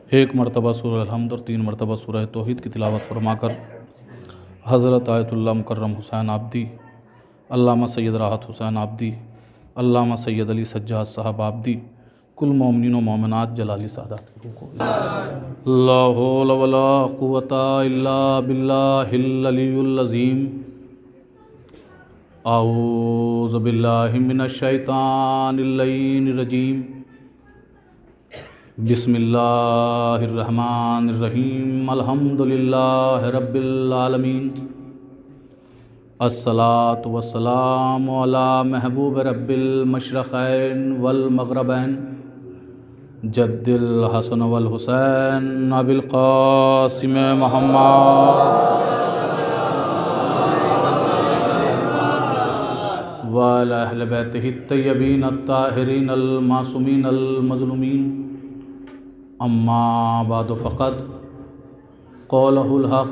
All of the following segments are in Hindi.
एक मरतबा सूरह अल-हम्द और 3 मरतबा सूरह तौहीद की तिलावत फरमाकर हज़रत आयतुल्लाह मुकर्रम हुसैन आबदी, अल्लामा सैयद राहत हुसैन आबदी, अल्लामा सैयद अली सज्जाद साहब आबदी, कुल मोमिनीन व मोमिनात जलाली सादात की रूह को ला हौला वला कुव्वता इल्ला बिल्लाहिल अलियुल अज़ीम। आऊज़ु बिल्लाहि मिनश शैतानिर रजीम। बिस्मिल्लाहिर्रहमानिर्रहीम। अल्हम्दुलिल्लाहि रब्बिल आलमीन। अस्सलातु वस्सलामु अला महबूब रब्बिल मशरक़ैन वल मग़रबैन जद्दिल हसन वल हुसैन अबिल क़ासिम मुहम्मद व अला अहले बैतिहि तय्यबीन अत्ताहिरीन अल मासूमीन अल मज़लूमीन। अम्मा बाद फ़क़द क़ौलहुल हक़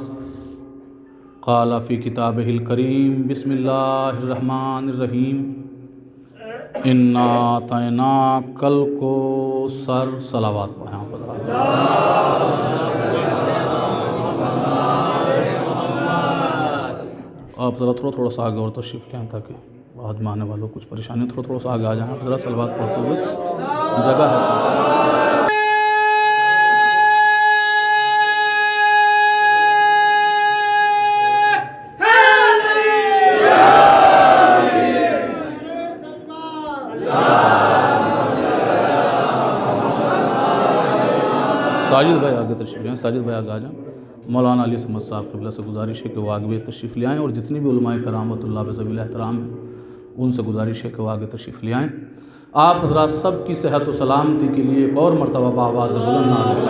क़ाल फ़ी किताबिहिल करीम। बिस्मिल्लाहिर्रहमानिर्रहीम। इन्ना अतैनाकल कौसर। सलावत पढ़ें आप। आप ज़रा थोड़ा सा आगे और तशरीफ़ लें ताकि बाद में आने वालों कुछ परेशानी थोड़ा सा आगे आ जाएँ। ज़रा सलावत पढ़ते हुए जगह है। साजिद भाई आगे तशरीफ़ ले आएँ। साजिद भाई आगे आ जाएँ। मौलाना अली समद साहब क़िबला से गुजारिश है कि वो आगे तशरीफ़ ले आएँ और जितनी भी उलमाए कराम वतुल्लाह ज़वील एहतराम हैं उनसे गुजारिश है कि वो आगे तशरीफ़ ले आएँ। आप हज़रात सब की सेहत व सलामती के लिए एक और मरतबा बाआवाज़ बुलंद नारे से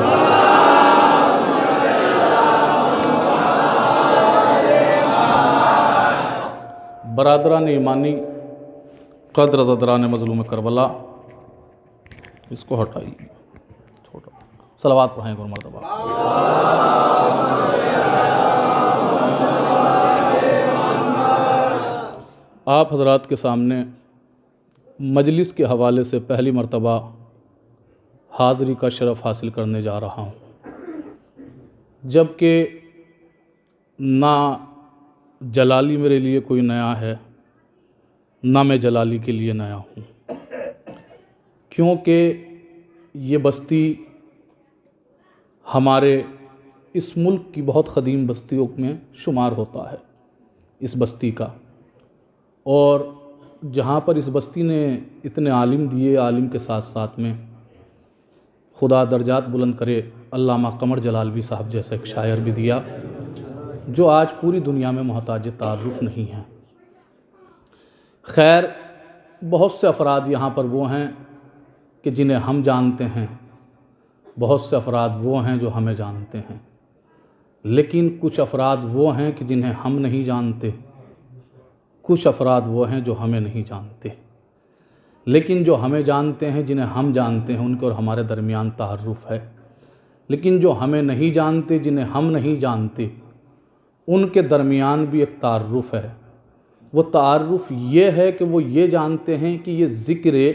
बरादरान ईमानी क़द्र ज़दरान मज़लूम करबला, इसको हटाइए छोटा। सलावत पढ़ें एक और मरतबा। आप हज़रात के सामने मजलिस के हवाले से पहली मरतबा हाज़री का शरफ़ हासिल करने जा रहा हूँ, जबकि ना जलाली मेरे लिए कोई नया है, ना मैं जलाली के लिए नया हूँ, क्योंकि ये बस्ती हमारे इस मुल्क की बहुत क़दीम बस्तियों में शुमार होता है। इस बस्ती का, और जहाँ पर इस बस्ती ने इतने आलिम दिए, आलिम के साथ साथ में खुदा दर्जात बुलंद करे, अल्लामा कमर जलालवी साहब जैसा एक शायर भी दिया जो आज पूरी दुनिया में मोहताज तारुफ़ नहीं है। खैर, बहुत से अफराद यहाँ पर वो हैं कि जिन्हें हम जानते हैं, बहुत से अफराद वो हैं जो हमें जानते हैं, लेकिन कुछ अफराद वो हैं कि जिन्हें हम नहीं जानते, कुछ अफराद वो हैं जो हमें नहीं जानते। लेकिन जो हमें जानते हैं, जिन्हें हम जानते हैं, उनके और हमारे दरमियान तारुफ़ है। लेकिन जो हमें नहीं जानते, जिन्हें हम नहीं जानते, उनके दरमियान भी एक तारुफ़ है। वो तारुफ़ ये है कि वो ये जानते हैं कि ये ज़िक्र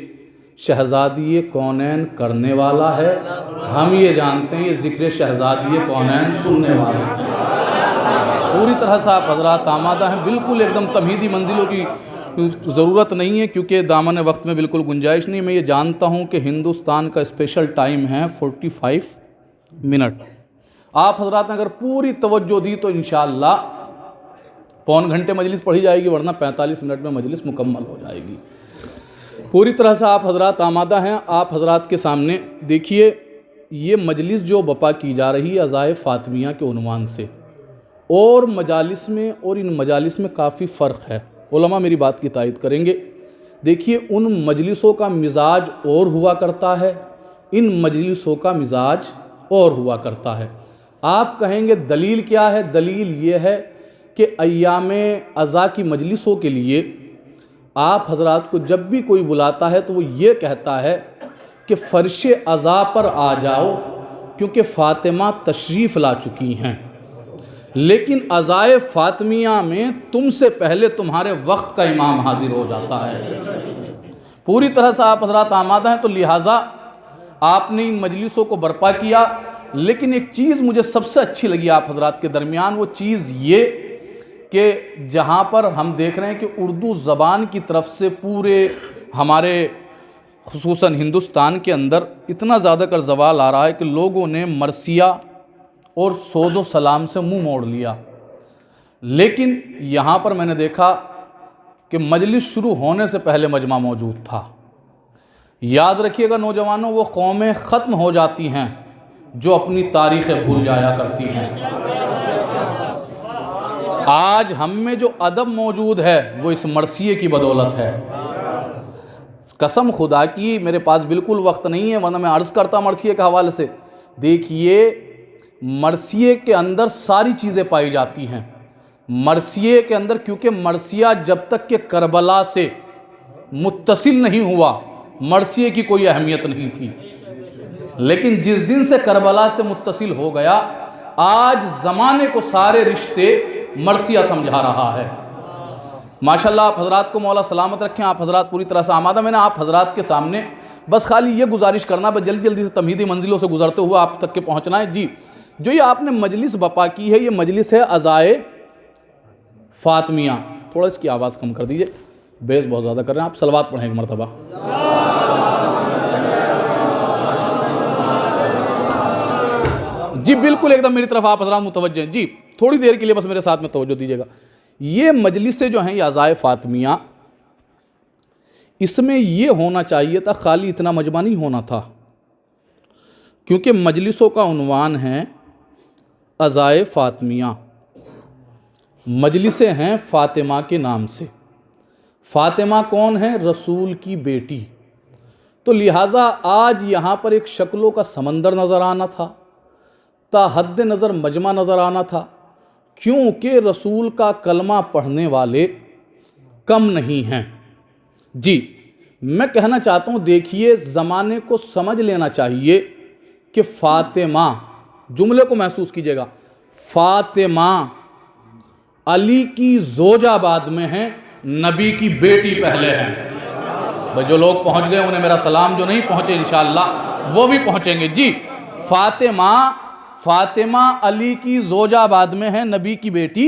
शहज़ादी कौनैन करने वाला है, हम ये जानते हैं ये ज़िक्र शहज़ादी कौनैन सुनने वाला है। पूरी तरह से आप हज़रात आमादा हैं, बिल्कुल एकदम तमहीदी मंजिलों की ज़रूरत नहीं है, क्योंकि दामन वक्त में बिल्कुल गुंजाइश नहीं। मैं ये जानता हूँ कि हिंदुस्तान का स्पेशल टाइम है 45 मिनट। आप हज़रात ने अगर पूरी तवज्जो दी तो इंशाअल्लाह पौन घंटे मजलिस पढ़ी जाएगी, वरना 45 मिनट में मजलिस मुकम्मल हो जाएगी। पूरी तरह से आप हज़रात आमादा हैं। आप हज़रात के सामने देखिए, ये मजलिस जो बपा की जा रही है अज़ाए फ़ातिमिया के उन्वान से, और मजालिस में और इन मजालिस में काफ़ी फ़र्क है। उलमा मेरी बात की तायद करेंगे। देखिए, उन मजलिसों का मिजाज और हुआ करता है, इन मजलिसों का मिजाज और हुआ करता है। आप कहेंगे दलील क्या है? दलील ये है कि अय्यामे अज़ा की मजलिसों के लिए आप हज़रात को जब भी कोई बुलाता है तो वो ये कहता है कि फ़र्श अज़ा पर आ जाओ, क्योंकि फ़ातिमा तशरीफ़ ला चुकी हैं। लेकिन अज़ाए फ़ातिमिया में तुमसे पहले तुम्हारे वक्त का इमाम हाजिर हो जाता है। पूरी तरह से आप हज़रात आमादा हैं, तो लिहाजा आपने इन मजलिसों को बर्पा किया लेकिन एक चीज़ मुझे सबसे अच्छी लगी आप हजरात के दरमियान, वो चीज़ ये कि जहाँ पर हम देख रहे हैं कि उर्दू ज़बान की तरफ से पूरे हमारे खुसूसन हिंदुस्तान के अंदर इतना ज़्यादा कर ज़वाल आ रहा है कि लोगों ने मरसिया और सोज़ो सलाम से मुंह मोड़ लिया। लेकिन यहाँ पर मैंने देखा कि मजलिस शुरू होने से पहले मजमा मौजूद था। याद रखिएगा नौजवानों, वो कौमें ख़त्म हो जाती हैं जो अपनी तारीख़ें भूल जाया करती हैं। आज हम में जो अदब मौजूद है वो इस मरसिए की बदौलत है। कसम खुदा की, मेरे पास बिल्कुल वक्त नहीं है वरना मैं अर्ज़ करता मरसिए के हवाले से। देखिए, मरसिए के अंदर सारी चीज़ें पाई जाती हैं। मरसिए के अंदर, क्योंकि मरसिया जब तक के करबला से मुत्तसिल नहीं हुआ, मरसिए की कोई अहमियत नहीं थी। लेकिन जिस दिन से करबला से मुत्तसिल हो गया, आज ज़माने को सारे रिश्ते मरसिया समझा रहा है। माशाल्लाह, आप हज़रात को मौला सलामत रखें। आप हज़रात पूरी तरह से आमादा। मैंने आप हज़रात के सामने बस खाली ये गुजारिश करना, बस जल्दी जल्दी से तमहीदी मंजिलों से गुजरते हुए आप तक के पहुँचना है। जी, जो ये आपने मजलिस बपा की है, ये मजलिस है अज़ाए फ़ातिमिया। थोड़ा इसकी आवाज़ कम कर दीजिए, बेस बहुत ज़्यादा कर रहे हैं आप। सलवात पढ़ें एक मरतबा। जी बिल्कुल, एकदम मेरी तरफ आप हज़रात मुतवज्जे हैं। जी, थोड़ी देर के लिए बस मेरे साथ में तवज्जो दीजिएगा। ये मजलिसें जो हैं, ये अज़ाए फ़ातिमिया, इसमें ये होना चाहिए था, खाली इतना मजमा नहीं होना था, क्योंकि मजलिसों का उन्वान है अज़ाए फ़ातिमिया। मजलिसें हैं फ़ातिमा के नाम से। फ़ातिमा कौन है? रसूल की बेटी। तो लिहाजा आज यहाँ पर एक शक्लों का समंदर नज़र आना था, ताहद्द नज़र मजमा नज़र आना था, क्योंकि रसूल का कलमा पढ़ने वाले कम नहीं हैं। जी, मैं कहना चाहता हूँ, देखिए, ज़माने को समझ लेना चाहिए कि फ़ातिमा, जुमले को महसूस कीजिएगा, फ़ातिमा अली की ज़ोजा बाद में है, नबी की बेटी पहले है। भाई जो लोग पहुँच गए उन्हें मेरा सलाम, जो नहीं पहुँचे इंशाअल्लाह वो भी पहुँचेंगे। जी, फ़ातिमा अली की ज़ोजा बाद में है, नबी की बेटी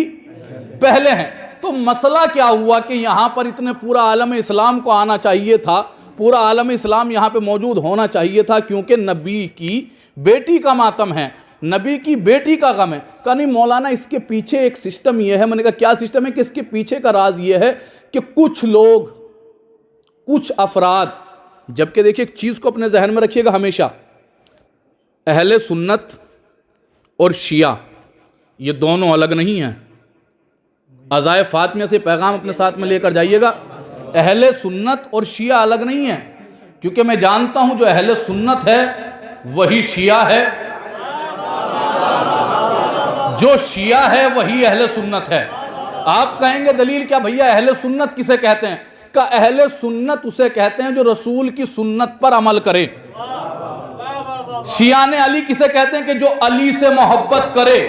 पहले हैं। तो मसला क्या हुआ कि यहाँ पर इतने पूरा आलम इस्लाम को आना चाहिए था, पूरा आलम इस्लाम यहाँ पे मौजूद होना चाहिए था, क्योंकि नबी की बेटी का मातम है, नबी की बेटी का गम है। कहा नहीं मौलाना, इसके पीछे एक सिस्टम ये है। मैंने कहा क्या सिस्टम है? कि इसके पीछे का राज ये है कि कुछ लोग, कुछ अफराद, जबकि देखिए एक चीज़ को अपने जहन में रखिएगा हमेशा, अहले सुन्नत और शिया ये दोनों अलग नहीं हैं। अज़ाए फ़ातिमिया से पैगाम अपने साथ में लेकर जाइएगा, अहले सुन्नत और शिया अलग नहीं है, क्योंकि मैं जानता हूं जो अहले सुन्नत है वही शिया है, जो शिया है वही अहले सुन्नत है। आप कहेंगे दलील क्या भैया, अहले सुन्नत किसे कहते हैं? का अहले सुन्नत उसे कहते हैं जो रसूल की सुन्नत पर अमल करे। शियाने अली किसे कहते हैं? कि जो अली से मोहब्बत करे।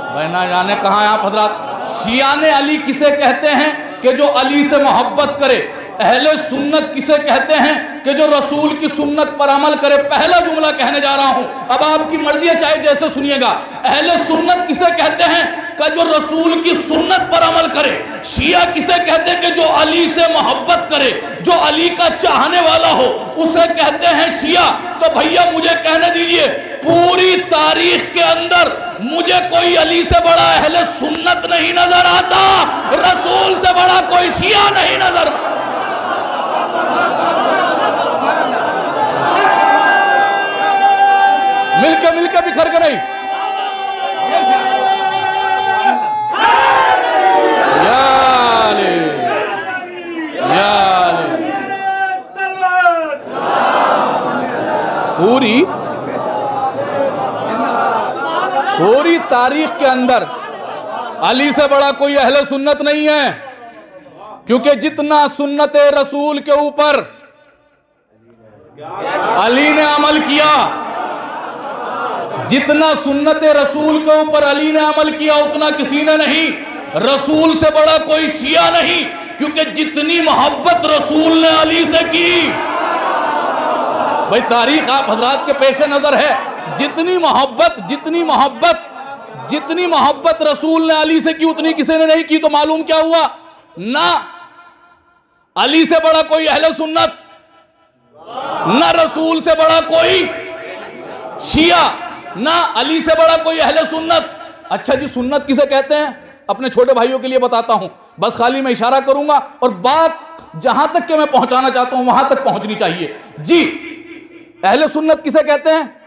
भाई ना जाने कहाँ आप हजरात, शियाने अली किसे कहते हैं? कि जो अली से मोहब्बत करे। अहले सुन्नत किसे कहते हैं? कि जो रसूल की सुन्नत पर अमल करे। पहला जुमला कहने जा रहा हूं, अब आपकी मर्जी है, चाहे जैसे सुनिएगा। अहले सुन्नत किसे कहते हैं? कि जो रसूल की सुन्नत पर अमल करे। शिया किसे कहते हैं? कि जो अली से मोहब्बत करे, जो अली का चाहने वाला हो, उसे कहते हैं शिया। तो भैया मुझे कहने दीजिए, पूरी तारीख के अंदर मुझे कोई अली से बड़ा अहले सुन्नत नहीं नजर आता, रसूल से बड़ा कोई शिया नहीं नजर। मिलके बिखर के नहीं। पूरी तारीख के अंदर अली से बड़ा कोई अहले सुन्नत नहीं है, क्योंकि जितना सुन्नत रसूल के ऊपर अली ने अमल किया, जितना सुन्नत रसूल के ऊपर अली ने अमल किया उतना किसी ने नहीं। रसूल से बड़ा कोई शिया नहीं, क्योंकि जितनी मोहब्बत रसूल ने अली से की। भाई तारीख आप हजरात के पेश नजर है, जितनी मोहब्बत रसूल ने अली से की उतनी किसी ने नहीं की। तो मालूम क्या हुआ ना, अली से बड़ा कोई अहले सुन्नत, ना रसूल से बड़ा कोई शिया, ना अली से बड़ा कोई अहले सुन्नत। अच्छा जी, सुन्नत किसे कहते हैं? अपने छोटे भाइयों के लिए बताता हूं, बस खाली मैं इशारा करूंगा और बात जहां तक के मैं पहुंचाना चाहता हूं वहां तक पहुंचनी चाहिए जी। अहले सुन्नत किसे कहते हैं?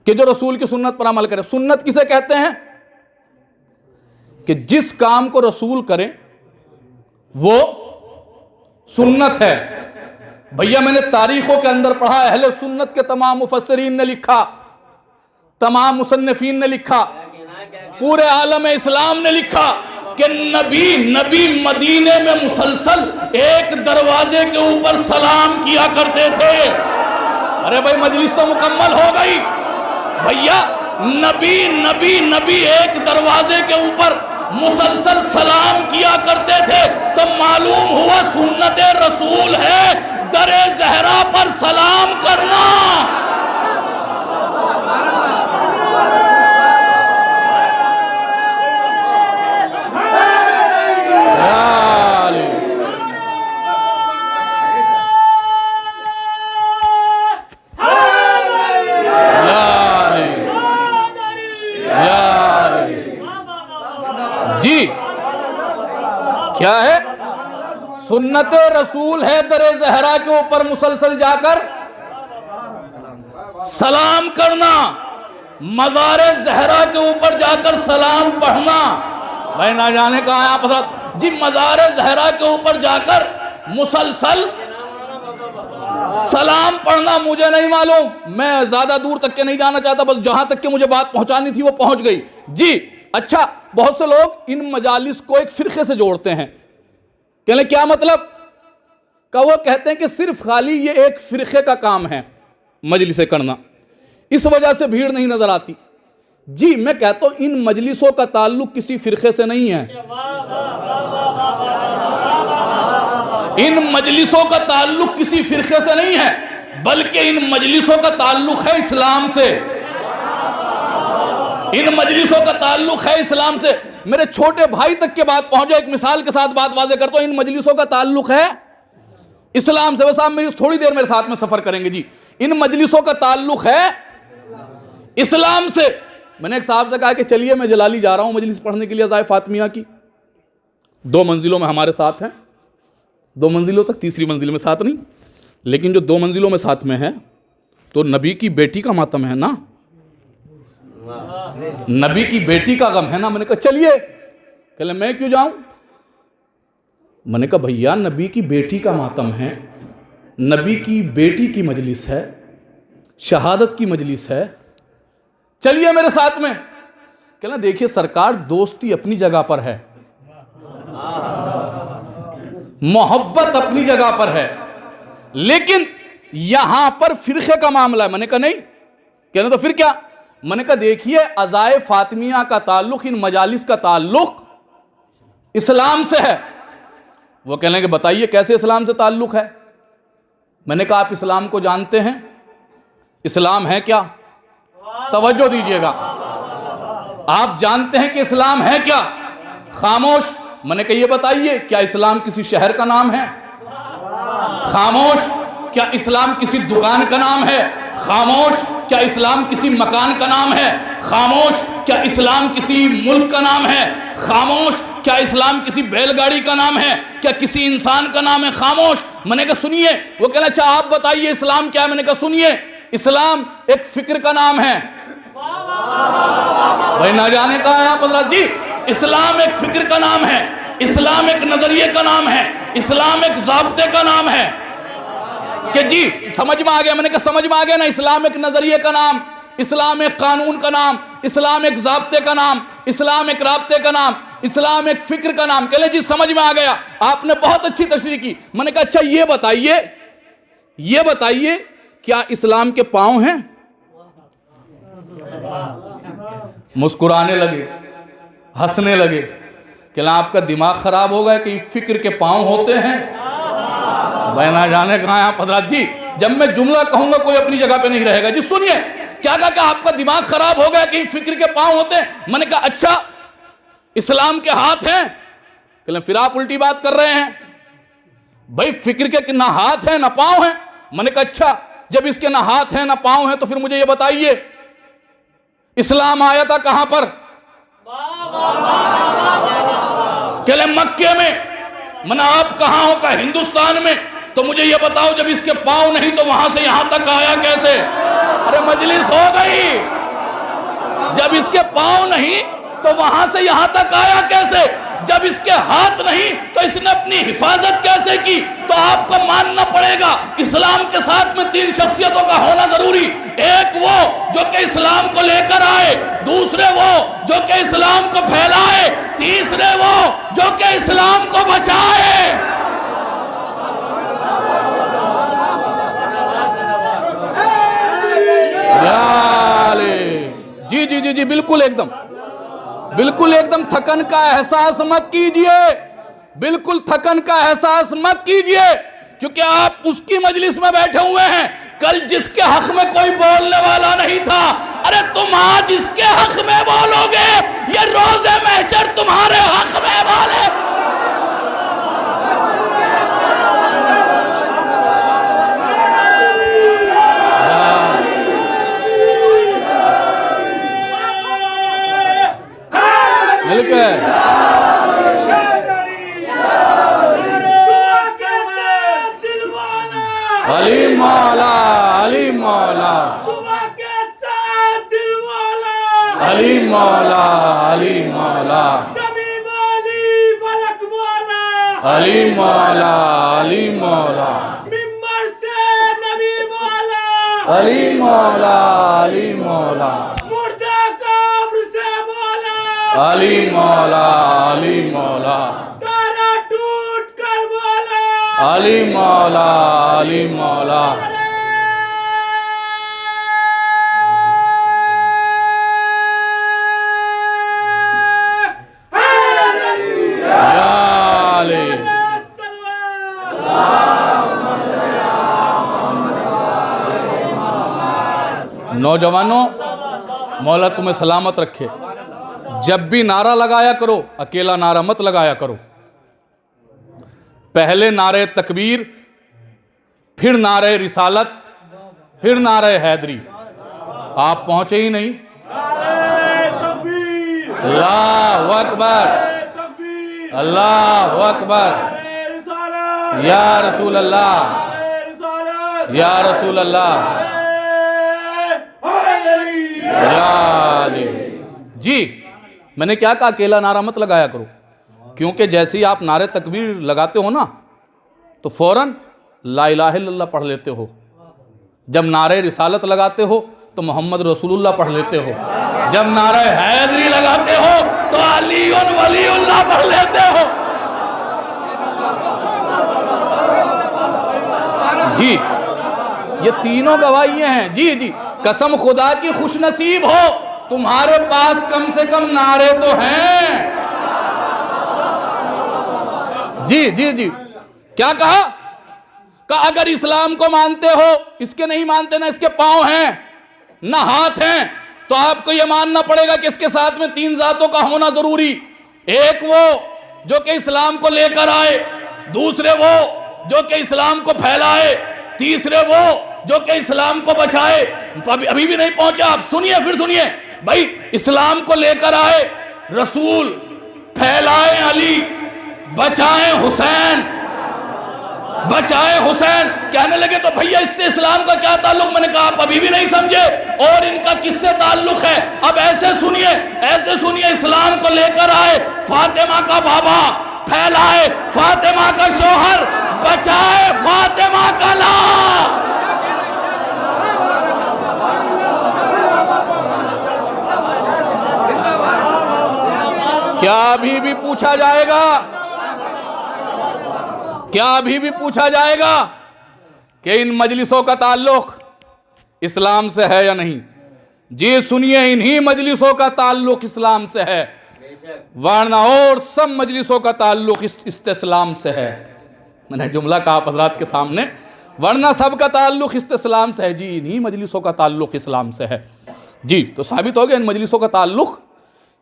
कि जो रसूल की सुन्नत पर अमल करे। सुन्नत किसे कहते हैं? कि जिस काम को रसूल करे वो सुन्नत है। भैया मैंने तारीखों के अंदर पढ़ा, अहले सुन्नत के तमाम मुफस्सिरीन ने लिखा, तमाम मुसन्निफीन ने लिखा, पूरे आलम इस्लाम ने लिखा कि नबी मदीने में मुसलसल एक दरवाजे के ऊपर सलाम किया करते थे। अरे भाई मजलिस तो मुकम्मल हो गई भैया। नबी एक दरवाजे के ऊपर मुसलसल सलाम किया करते थे। तो मालूम हुआ सुन्नत रसूल है दरे ज़हरा पर सलाम करना। जी क्या है? सुन्नत रसूल है दरे ज़हरा के ऊपर मुसलसल जाकर सलाम करना, मज़ारे ज़हरा के ऊपर जाकर सलाम पढ़ना। भाई ना जाने कहा आप जी, मज़ारे ज़हरा के ऊपर जाकर मुसलसल सलाम पढ़ना मुझे नहीं मालूम, मैं ज्यादा दूर तक के नहीं जाना चाहता, बस जहां तक के मुझे बात पहुंचानी थी वो पहुंच गई जी। अच्छा, बहुत से लोग इन मजालिस को एक फिरके से जोड़ते हैं। कहने क्या मतलब? का वो कहते हैं कि सिर्फ खाली ये एक फिरके का काम है मजलिसें करना, इस वजह से भीड़ नहीं नजर आती। जी मैं कहता हूं इन मजलिसों का ताल्लुक किसी फिरके से नहीं है, इन मजलिसों का ताल्लुक किसी फिरके से नहीं है, बल्कि इन मजलिसों का ताल्लुक है इस्लाम से। इन मजलिसों का ताल्लुक है इस्लाम से। मेरे छोटे भाई तक के बात पहुंचे, एक मिसाल के साथ बात वाज़ेह करता हूं। इन मजलिसों का ताल्लुक है इस्लाम से। बस आप मेरी थोड़ी देर मेरे साथ में सफर करेंगे जी। इन मजलिसों का ताल्लुक है इस्लाम से। मैंने एक साहब से कहा कि चलिए मैं जलाली जा रहा हूं मजलिस पढ़ने के लिए अज़ाए फातिमिया की। 2 मंजिलों में हमारे साथ हैं, 2 मंजिलों तक, तीसरी मंजिल में साथ नहीं, लेकिन जो 2 मंजिलों में साथ में है तो नबी की बेटी का मातम है ना, नबी की बेटी का गम है ना। मैंने कहा चलिए। कहले मैं क्यों जाऊं? मैंने कहा भैया नबी की बेटी का मातम है, नबी की बेटी की मजलिस है, शहादत की मजलिस है, चलिए मेरे साथ में। कहना देखिए सरकार, दोस्ती अपनी जगह पर है, मोहब्बत अपनी जगह पर है, लेकिन यहां पर फिरके का मामला है। मैंने कहा नहीं। कहना तो फिर क्या? मैंने कहा देखिए अज़ाए फातिमिया का ताल्लुक, इन मजालिस का ताल्लुक इस्लाम से है। वो कहने के बताइए कैसे इस्लाम से ताल्लुक है? मैंने कहा आप इस्लाम को जानते हैं? इस्लाम है क्या? तवज्जो दीजिएगा, आप जानते हैं कि इस्लाम है क्या? खामोश। मैंने कहा ये बताइए क्या इस्लाम किसी शहर का नाम है? खामोश। क्या इस्लाम किसी दुकान का नाम है? खामोश। क्या इस्लाम किसी मकान का नाम है? खामोश। क्या इस्लाम किसी मुल्क का नाम है? खामोश। क्या इस्लाम किसी बैलगाड़ी का नाम है? क्या किसी इंसान का नाम है? खामोश। मैंने कहा सुनिए। वो कहना अच्छा आप बताइए इस्लाम क्या है? मैंने कहा सुनिए, इस्लाम एक फिक्र का नाम है। भाई ना जाने कहा है आप हजरत जी, इस्लाम एक फिक्र का नाम है, इस्लाम एक नजरिए का नाम है, इस्लाम एक ज़ाब्ते का नाम है। कि जी समझ में आ गया? मैंने कहा समझ में आ गया ना। इस्लाम एक नजरिए का नाम, इस्लाम एक कानून का नाम, इस्लाम एक ज़ाब्ते का नाम, इस्लाम एक राब्ते का नाम, इस्लाम एक फिक्र का नाम। कहले जी समझ में आ गया, आपने बहुत अच्छी तशरीह की। मैंने कहा अच्छा ये बताइए क्या इस्लाम के पांव हैं? मुस्कुराने लगे, हंसने लगे। क्या आपका दिमाग खराब हो गया? कहीं फिक्र के पांव होते हैं? भाई ना जाने कहाँ आप हजरत जी, जब मैं जुमला कहूंगा कोई अपनी जगह पे नहीं रहेगा। जी सुनिए, क्या कहा कि आपका दिमाग खराब हो गया, कहीं फिक्र के पांव होते हैं। मैंने कहा अच्छा इस्लाम के हाथ हैं, कहले फिर आप उल्टी बात कर रहे हैं भाई, फिक्र के ना हाथ है ना पांव है। मैंने कहा अच्छा जब इसके ना हाथ है ना पांव है तो फिर मुझे ये बताइए इस्लाम आया था कहां पर? कहले मक्के में। मैंने आप कहां हो? का हिंदुस्तान में। तो मुझे ये बताओ जब इसके पांव नहीं तो वहां से यहां तक आया कैसे? अरे मजलिस हो गई। जब इसके पांव नहीं तो वहां से यहां तक आया कैसे? जब इसके हाथ नहीं तो इसने अपनी हिफाजत कैसे की? तो आपको मानना पड़ेगा इस्लाम के साथ में 3 शख्सियतों का होना जरूरी। एक वो जो कि इस्लाम को लेकर आए, दूसरे वो जो कि इस्लाम को फैलाए, तीसरे वो जो कि इस्लाम को बचाए। जी जी जी जी बिल्कुल एकदम थकन का एहसास मत कीजिए, बिल्कुल थकन का एहसास मत कीजिए, क्योंकि आप उसकी मजलिस में बैठे हुए हैं कल जिसके हक में कोई बोलने वाला नहीं था। अरे तुम आज इसके हक में बोलोगे, ये रोज़े महशर तुम्हारे हक में बोले। मिलकर अली मौला, अली मौला, अली मौला, अली मौला, अली मौला, अली मौला, मिंबर से नबी मौला, अली मौला, अली मौला, मुर्दा कब्र से मौला, अली मौला, अली मौला, तारा टूट कर मौला, अली मौला, अली मौला। नौजवानों, मौला तुम्हें सलामत रखे। जब भी नारा लगाया करो अकेला नारा मत लगाया करो। पहले नारे तकबीर, फिर नारे रिसालत, फिर नारे हैदरी। आप पहुंचे ही नहीं। अल्लाहु अकबर, अल्लाहु अकबर, या रसूल अल्लाह, या रसूल अल्लाह। जी मैंने क्या कहा? अकेला नारा मत लगाया करो, क्योंकि जैसे ही आप नारे तकबीर लगाते हो ना तो फौरन ला इलाहा इल्लल्लाह पढ़ लेते हो। जब नारे रिसालत लगाते हो तो मोहम्मद रसूलुल्लाह पढ़ लेते हो। जब नारे हैदरी लगाते हो तो अली वलीउल्लाह पढ़ लेते हो। जी ये तीनों गवाहियां हैं। जी जी कसम खुदा की खुशनसीब हो तुम्हारे पास कम से कम नारे तो हैं। जी जी जी क्या कहा? अगर इस्लाम को मानते हो, इसके नहीं मानते, ना इसके पांव हैं ना हाथ हैं, तो आपको यह मानना पड़ेगा कि इसके साथ में 3 जातों का होना जरूरी। एक वो जो कि इस्लाम को लेकर आए, दूसरे वो जो कि इस्लाम को फैलाए, तीसरे वो जो कि इस्लाम को बचाए। अभी भी नहीं पहुंचा आप, सुनिए फिर सुनिए भाई। इस्लाम को लेकर आए रसूल, फैलाए अली, बचाए हुसैन, बचाए हुसैन। कहने लगे तो भैया इससे इस्लाम का क्या ताल्लुक? मैंने कहा आप अभी भी नहीं समझे और इनका किससे ताल्लुक है। अब ऐसे सुनिए, ऐसे सुनिए। इस्लाम को लेकर आए फातिमा का बाबा, फैलाए फातिमा का शौहर, बचाए फातिमा का लाल। क्या अभी भी पूछा जाएगा? क्या अभी भी पूछा जाएगा कि इन मजलिसों का ताल्लुक इस्लाम से है या नहीं? जी सुनिए, इन्हीं मजलिसों का ताल्लुक इस्लाम से है, वरना और सब मजलिसों का ताल्लुक इस्लाम से है। मैंने जुमला कहा आप हजरात के सामने, वरना सबका ताल्लुक़ इस्लाम से है। जी, इन्हीं मजलिसों का ताल्लुक़ इस्लाम से है। जी, तो साबित हो गया इन मजलिसों का ताल्लुक़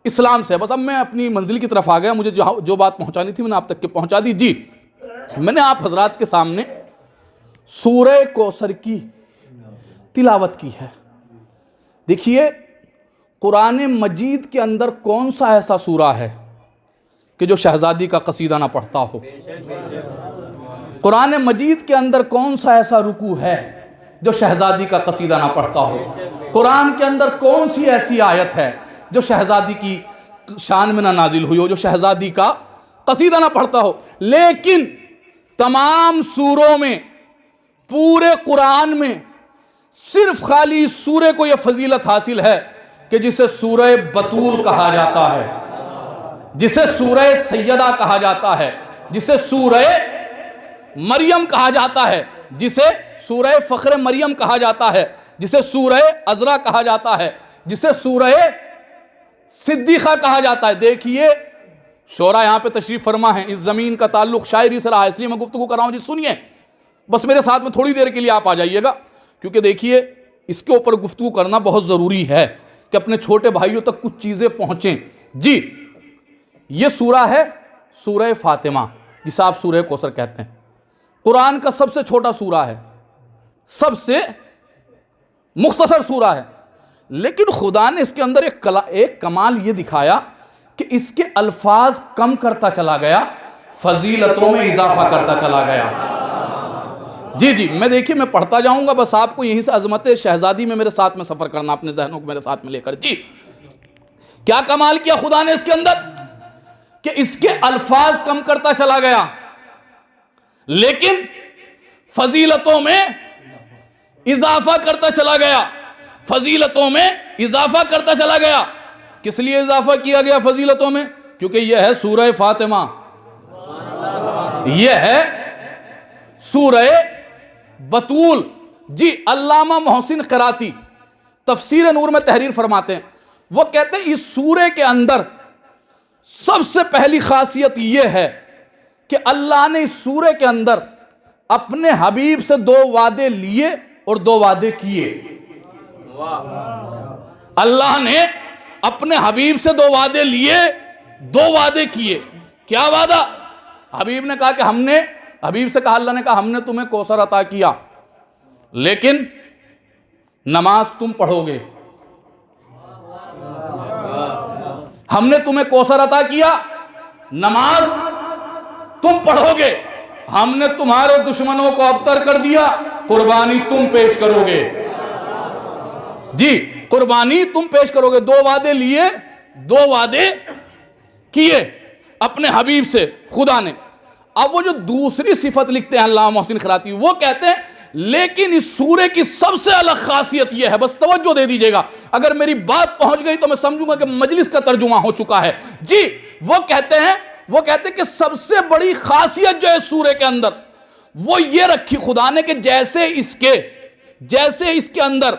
इस्लाम से है। बस अब मैं अपनी मंजिल की तरफ आ गया, मुझे जो बात पहुँचानी थी मैंने आप तक के पहुँचा दी। जी, मैंने आप हजरात के सामने सूरह कौसर की तिलावत की है। देखिए, कुरान मजीद के अंदर कौन सा ऐसा सूरा है कि जो शहजादी का कसीदा ना पढ़ता हो? कुरान मजीद के अंदर कौन सा ऐसा रुकू है जो शहजादी का कसीदा ना पढ़ता हो? कुरान के अंदर कौन सी ऐसी आयत है जो शहजादी की शान में ना नाजिल हुई हो, जो शहजादी का कसीदा ना पढ़ता हो? लेकिन तमाम सूरों में, पूरे कुरान में सिर्फ खाली इस सूरे को यह फजीलत हासिल है कि जिसे सूरह बतूल कहा जाता है, जिसे सूरह सैयदा कहा जाता है, जिसे सूरह मरियम कहा जाता है, जिसे सूरह फ़ख्र मरियम कहा जाता है, जिसे सूरह अज़रा कहा जाता है, जिसे सूरह सिद्दीक़ा कहा जाता है। देखिए, शोरा यहाँ पे तशरीफ़ फरमा है। इस ज़मीन का ताल्लुक़ शायरी से रहा है, इसलिए मैं गुफ्तगू कर रहा हूँ। जी सुनिए, बस मेरे साथ में थोड़ी देर के लिए आप आ जाइएगा, क्योंकि देखिए इसके ऊपर गुफ्तगू करना बहुत ज़रूरी है कि अपने छोटे भाइयों तक कुछ चीज़ें पहुँचें। जी, ये सूरा है सूरह फ़ातिमा, जिसे आप सूरह कौसर कहते हैं। कुरान का सबसे छोटा सूरा है, सबसे मुख्तसर सूरा है, लेकिन खुदा ने इसके अंदर एक कमाल ये दिखाया कि इसके अल्फाज कम करता चला गया, फजीलतों में इजाफा करता चला गया। जी जी, मैं देखिए मैं पढ़ता जाऊंगा, बस आपको यहीं से अजमत शहजादी में मेरे साथ में सफ़र करना, अपने जहनों को मेरे साथ में लेकर। जी, क्या कमाल किया खुदा ने इसके अंदर कि इसके अल्फाज कम करता चला गया, लेकिन फजीलतों में इजाफा करता चला गया, फजीलतों में इजाफा करता चला गया। किस लिए इजाफा किया गया फजीलतों में? क्योंकि यह है सूरह फातिमा, यह है सूरह बतूल। जी, अल्लामा मोहसिन क़राती तफसीर नूर में तहरीर फरमाते हैं, वो कहते हैं इस सूरे के अंदर सबसे पहली खासियत यह है कि अल्लाह ने इस सूरे के अंदर अपने हबीब से 2 वादे लिए और 2 वादे किए। अल्लाह ने अपने हबीब से 2 वादे लिए, 2 वादे किए। क्या वादा? हबीब ने कहा कि हबीब से कहा, अल्लाह ने कहा हमने तुम्हें कौसर अता किया, लेकिन नमाज तुम पढ़ोगे। हमने तुम्हें कौसर अता किया, नमाज तुम पढ़ोगे। हमने तुम्हारे दुश्मनों को अबतर कर दिया, कुर्बानी तुम पेश करोगे। जी, कुर्बानी तुम पेश करोगे। 2 वादे लिए, 2 वादे किए अपने हबीब से खुदा ने। अब वो जो दूसरी सिफत लिखते हैं अल्लामा मोहसिन क़राती, वो कहते हैं लेकिन इस सूरे की सबसे अलग खासियत यह है, बस तवज्जो दे दीजिएगा, अगर मेरी बात पहुंच गई तो मैं समझूंगा कि मजलिस का तर्जुमा हो चुका है। जी, वो कहते हैं कि सबसे बड़ी खासियत जो है सूरे के अंदर, वो ये रखी खुदा ने कि जैसे इसके अंदर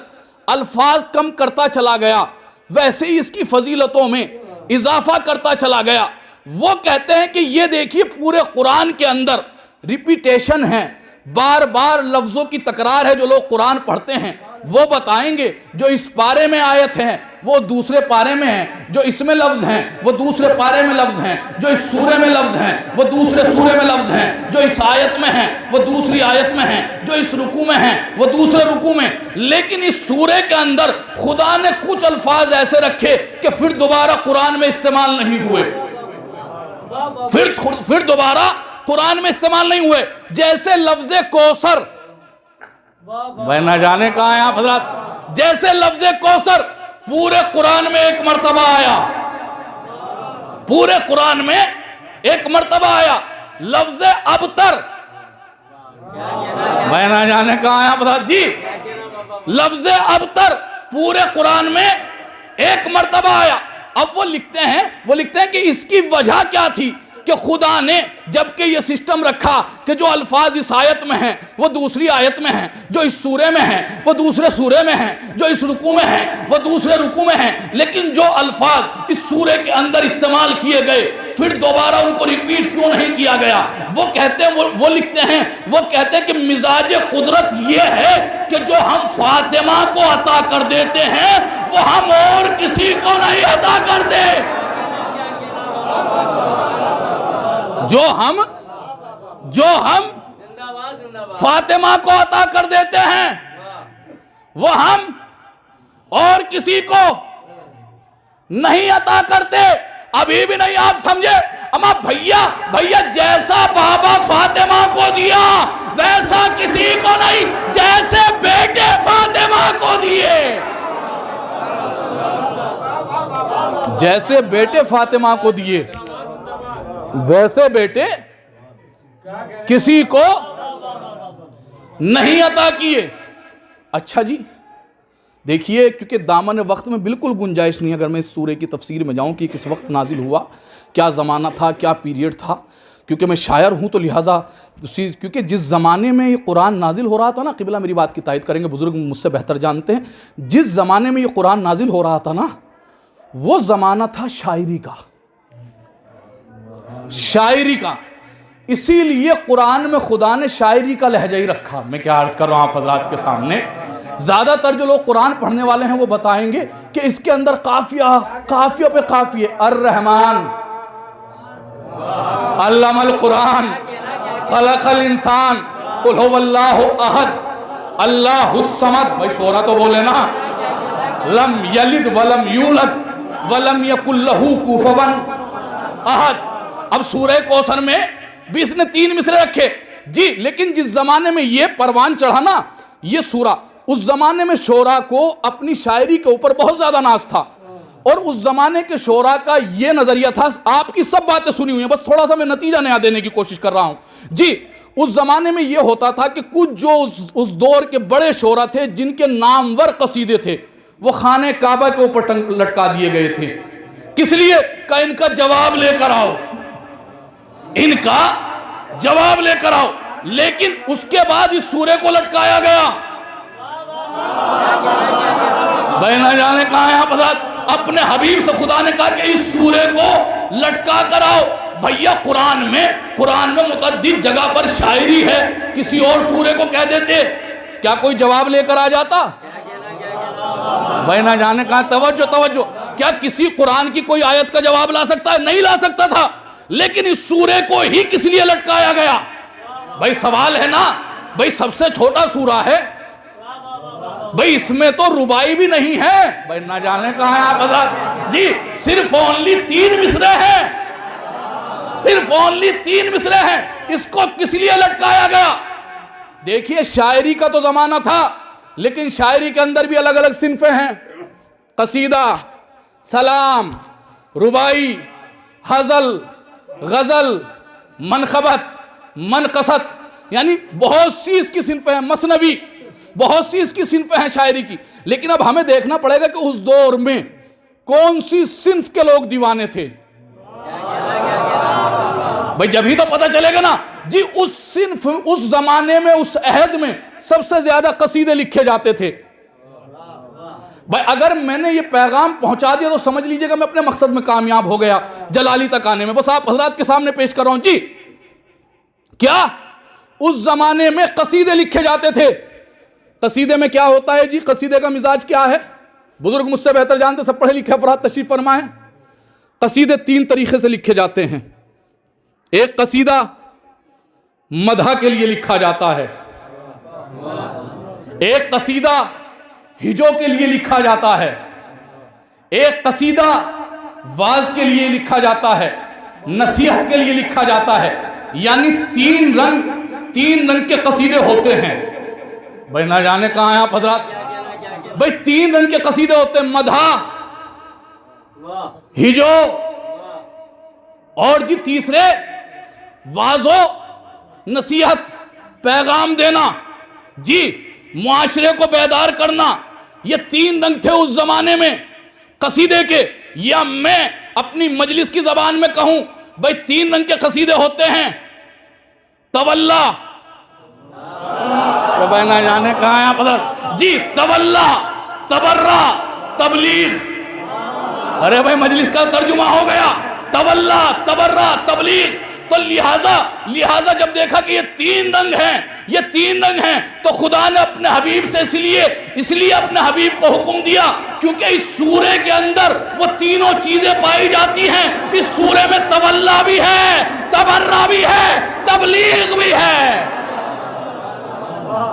अल्फाज कम करता चला गया, वैसे ही इसकी फजीलतों में इजाफा करता चला गया। वो कहते हैं कि ये देखिए पूरे कुरान के अंदर रिपीटेशन है, बार बार लफ्ज़ों की तकरार है। जो लोग कुरान पढ़ते हैं वो बताएंगे जो इस पारे में आयत हैं वो दूसरे पारे में हैं, जो इसमें लफ्ज़ हैं वो दूसरे पारे में लफ्ज़ हैं, जो इस सूरे में लफ्ज़ हैं वो दूसरे सूरे में लफ्ज़ हैं, जो इस आयत में हैं वो दूसरी आयत में हैं, जो इस रुकू में हैं वो दूसरे रुकू में। लेकिन इस सूरे के अंदर खुदा ने कुछ अल्फाज ऐसे रखे कि फिर दोबारा कुरान में इस्तेमाल नहीं हुए, फिर दोबारा कुरान में इस्तेमाल नहीं हुए। जैसे लफ्ज़ कौसर, वह न जाने कहाँ है आप हज़रात, जैसे लफ्ज़ कौसर पूरे कुरान में 1 मरतबा आया, पूरे कुरान में 1 मरतबा आया। लफ्ज़ अबतर, वह न जाने कहाँ है आप हज़रात जी, लफ्ज़ अबतर पूरे कुरान में 1 मरतबा आया। अब वो लिखते हैं कि इसकी वजह क्या थी कि खुदा ने जबकि ये सिस्टम रखा कि जो अल्फाज इस आयत में हैं वो दूसरी आयत में हैं, जो इस सूरे में हैं वो दूसरे सूरे में हैं, जो इस रुकू में हैं वो दूसरे रुकू में हैं, लेकिन जो अल्फाज इस सूरे के अंदर इस्तेमाल किए गए फिर दोबारा उनको रिपीट क्यों नहीं किया गया? वो कहते हैं, वो लिखते हैं, वो कहते हैं कि मिजाज कुदरत ये है कि जो हम फातिमा को अता कर देते हैं वो हम और किसी को नहीं अता करते। जो हम फातिमा को अता कर देते हैं वो हम और किसी को नहीं अता करते। अभी भी नहीं आप समझे? अम्मा भैया जैसा बाबा फातिमा को दिया वैसा किसी को नहीं, जैसे बेटे फातिमा को दिए, जैसे बेटे फातिमा को दिए वैसे बेटे किसी को नहीं अता किए। अच्छा जी, देखिए, क्योंकि दामन वक्त में बिल्कुल गुंजाइश नहीं अगर मैं इस सूरे की तफसीर में जाऊं कि किस वक्त नाजिल हुआ, क्या ज़माना था, क्या पीरियड था, क्योंकि मैं शायर हूं तो लिहाजा क्योंकि जिस ज़माने में ये कुरान नाजिल हो रहा था ना, क़िबला मेरी बात की तायद करेंगे, बुज़ुर्ग मुझसे बेहतर जानते हैं, जिस ज़माने में ये कुरान नाजिल हो रहा था ना, वो ज़माना था शायरी का। इसीलिए कुरान में खुदा ने शायरी का लहजा ही रखा। मैं क्या अर्ज़ कर रहा हूँ आप हज़रात के सामने, ज़्यादातर जो लोग कुरान पढ़ने वाले हैं वो बताएंगे कि इसके अंदर काफिया पे काफिए, अर्रहमान अल्लमल कुरान खलकल इंसान कुल हुवल्लाहु अहद अल्लाहुस समद। भाई शोरा तो बोले ना, लम यलिद वलम यूलद वलम यकुल लहू कुफुवन अहद। अब सूरह कौसर में भी इसने 3 मिसरे रखे जी, लेकिन जिस जमाने में ये परवान चढ़ा ना ये सूरा, उस जमाने में शोरा को अपनी शायरी के ऊपर बहुत ज्यादा नाज था, और उस जमाने के शोरा का ये नजरिया था, आपकी सब बातें सुनी हुई हैं, बस थोड़ा सा मैं नतीजा नया देने की कोशिश कर रहा हूं जी। उस जमाने में ये होता था कि कुछ जो उस दौर के बड़े शोरा थे जिनके नामवर कसीदे थे वो खाने काबा के ऊपर लटका दिए गए थे। किस लिए? का इनका जवाब लेकर आओ, इनका जवाब लेकर आओ। लेकिन उसके बाद इस सूरे को लटकाया गया। भाई ना जाने कहां है आप हज़रात, अपने हबीब से खुदा ने कहा कि इस सूरे को लटका कर आओ। भैया कुरान में मुतअद्दिद जगह पर शायरी है, किसी और सूरे को कह देते, क्या कोई जवाब लेकर आ जाता? भाई ना जाने कहां, तवज्जो, क्या किसी कुरान की कोई आयत का जवाब ला सकता है? नहीं ला सकता था। लेकिन इस सूरे को ही किस लिए लटकाया गया? भाई सवाल है ना, भाई सबसे छोटा सूरा है, भाई इसमें तो रुबाई भी नहीं है। भाई ना जाने कहां है आप हज़रात जी, सिर्फ ओनली 3 मिसरे हैं, सिर्फ ओनली 3 मिसरे हैं, इसको किस लिए लटकाया गया? देखिए, शायरी का तो जमाना था, लेकिन शायरी के अंदर भी अलग अलग सिन्फें हैं, कसीदा, सलाम, रुबाई, हजल, गजल, मनखबत, मनकसत, यानी बहुत सी इसकी सिन्फें हैं, मसनवी, बहुत सी इसकी सिन्फें हैं शायरी की। लेकिन अब हमें देखना पड़ेगा कि उस दौर में कौन सी सिन्फ के लोग दीवाने थे। भाई जब ही तो पता चलेगा ना जी। उस सिन्फ, उस जमाने में, उस अहद में सबसे ज्यादा कसीदे लिखे जाते थे। भाई अगर मैंने ये पैगाम पहुंचा दिया तो समझ लीजिएगा मैं अपने मकसद में कामयाब हो गया जलाली तक आने में। बस आप हजरात के सामने पेश कर रहा हूं जी, क्या उस जमाने में कसीदे लिखे जाते थे। कसीदे में क्या होता है जी, कसीदे का मिजाज क्या है, बुजुर्ग मुझसे बेहतर जानते, सब पढ़े लिखे अफराद तशरीफ फरमा है। कसीदे 3 तरीके से लिखे जाते हैं। एक कसीदा मदह के लिए लिखा जाता है, एक कसीदा हिजो के लिए लिखा जाता है, एक कसीदा वाज के लिए लिखा जाता है, नसीहत के लिए लिखा जाता है। यानी 3 रंग के कसीदे होते हैं। भाई ना जाने कहां हैं आप हजरात, भाई 3 रंग के कसीदे होते हैं, मदह, हिजो और जी तीसरे वाजो, नसीहत, पैगाम देना जी, मुआशरे को बेदार करना। ये 3 रंग थे उस जमाने में कसीदे के। या मैं अपनी मजलिस की जबान में कहूं, भाई 3 रंग के कसीदे होते हैं, तवल्ला, तो भाई ना जाने कहां है आप जी, तवल्ला, तबर्रा, तबलीग। अरे भाई मजलिस का तर्जुमा हो गया, तवल्ला, तबर्रा, तबलीग। तो लिहाजा जब देखा कि ये तीन रंग हैं, तो खुदा ने अपने हबीब से इसलिए अपने हबीब को हुक्म दिया, क्योंकि इस सूरे के अंदर वो तीनों चीजें पाई जाती हैं। इस सूरे में तवल्ला भी है, तबर्रा भी है, तबलीग भी है।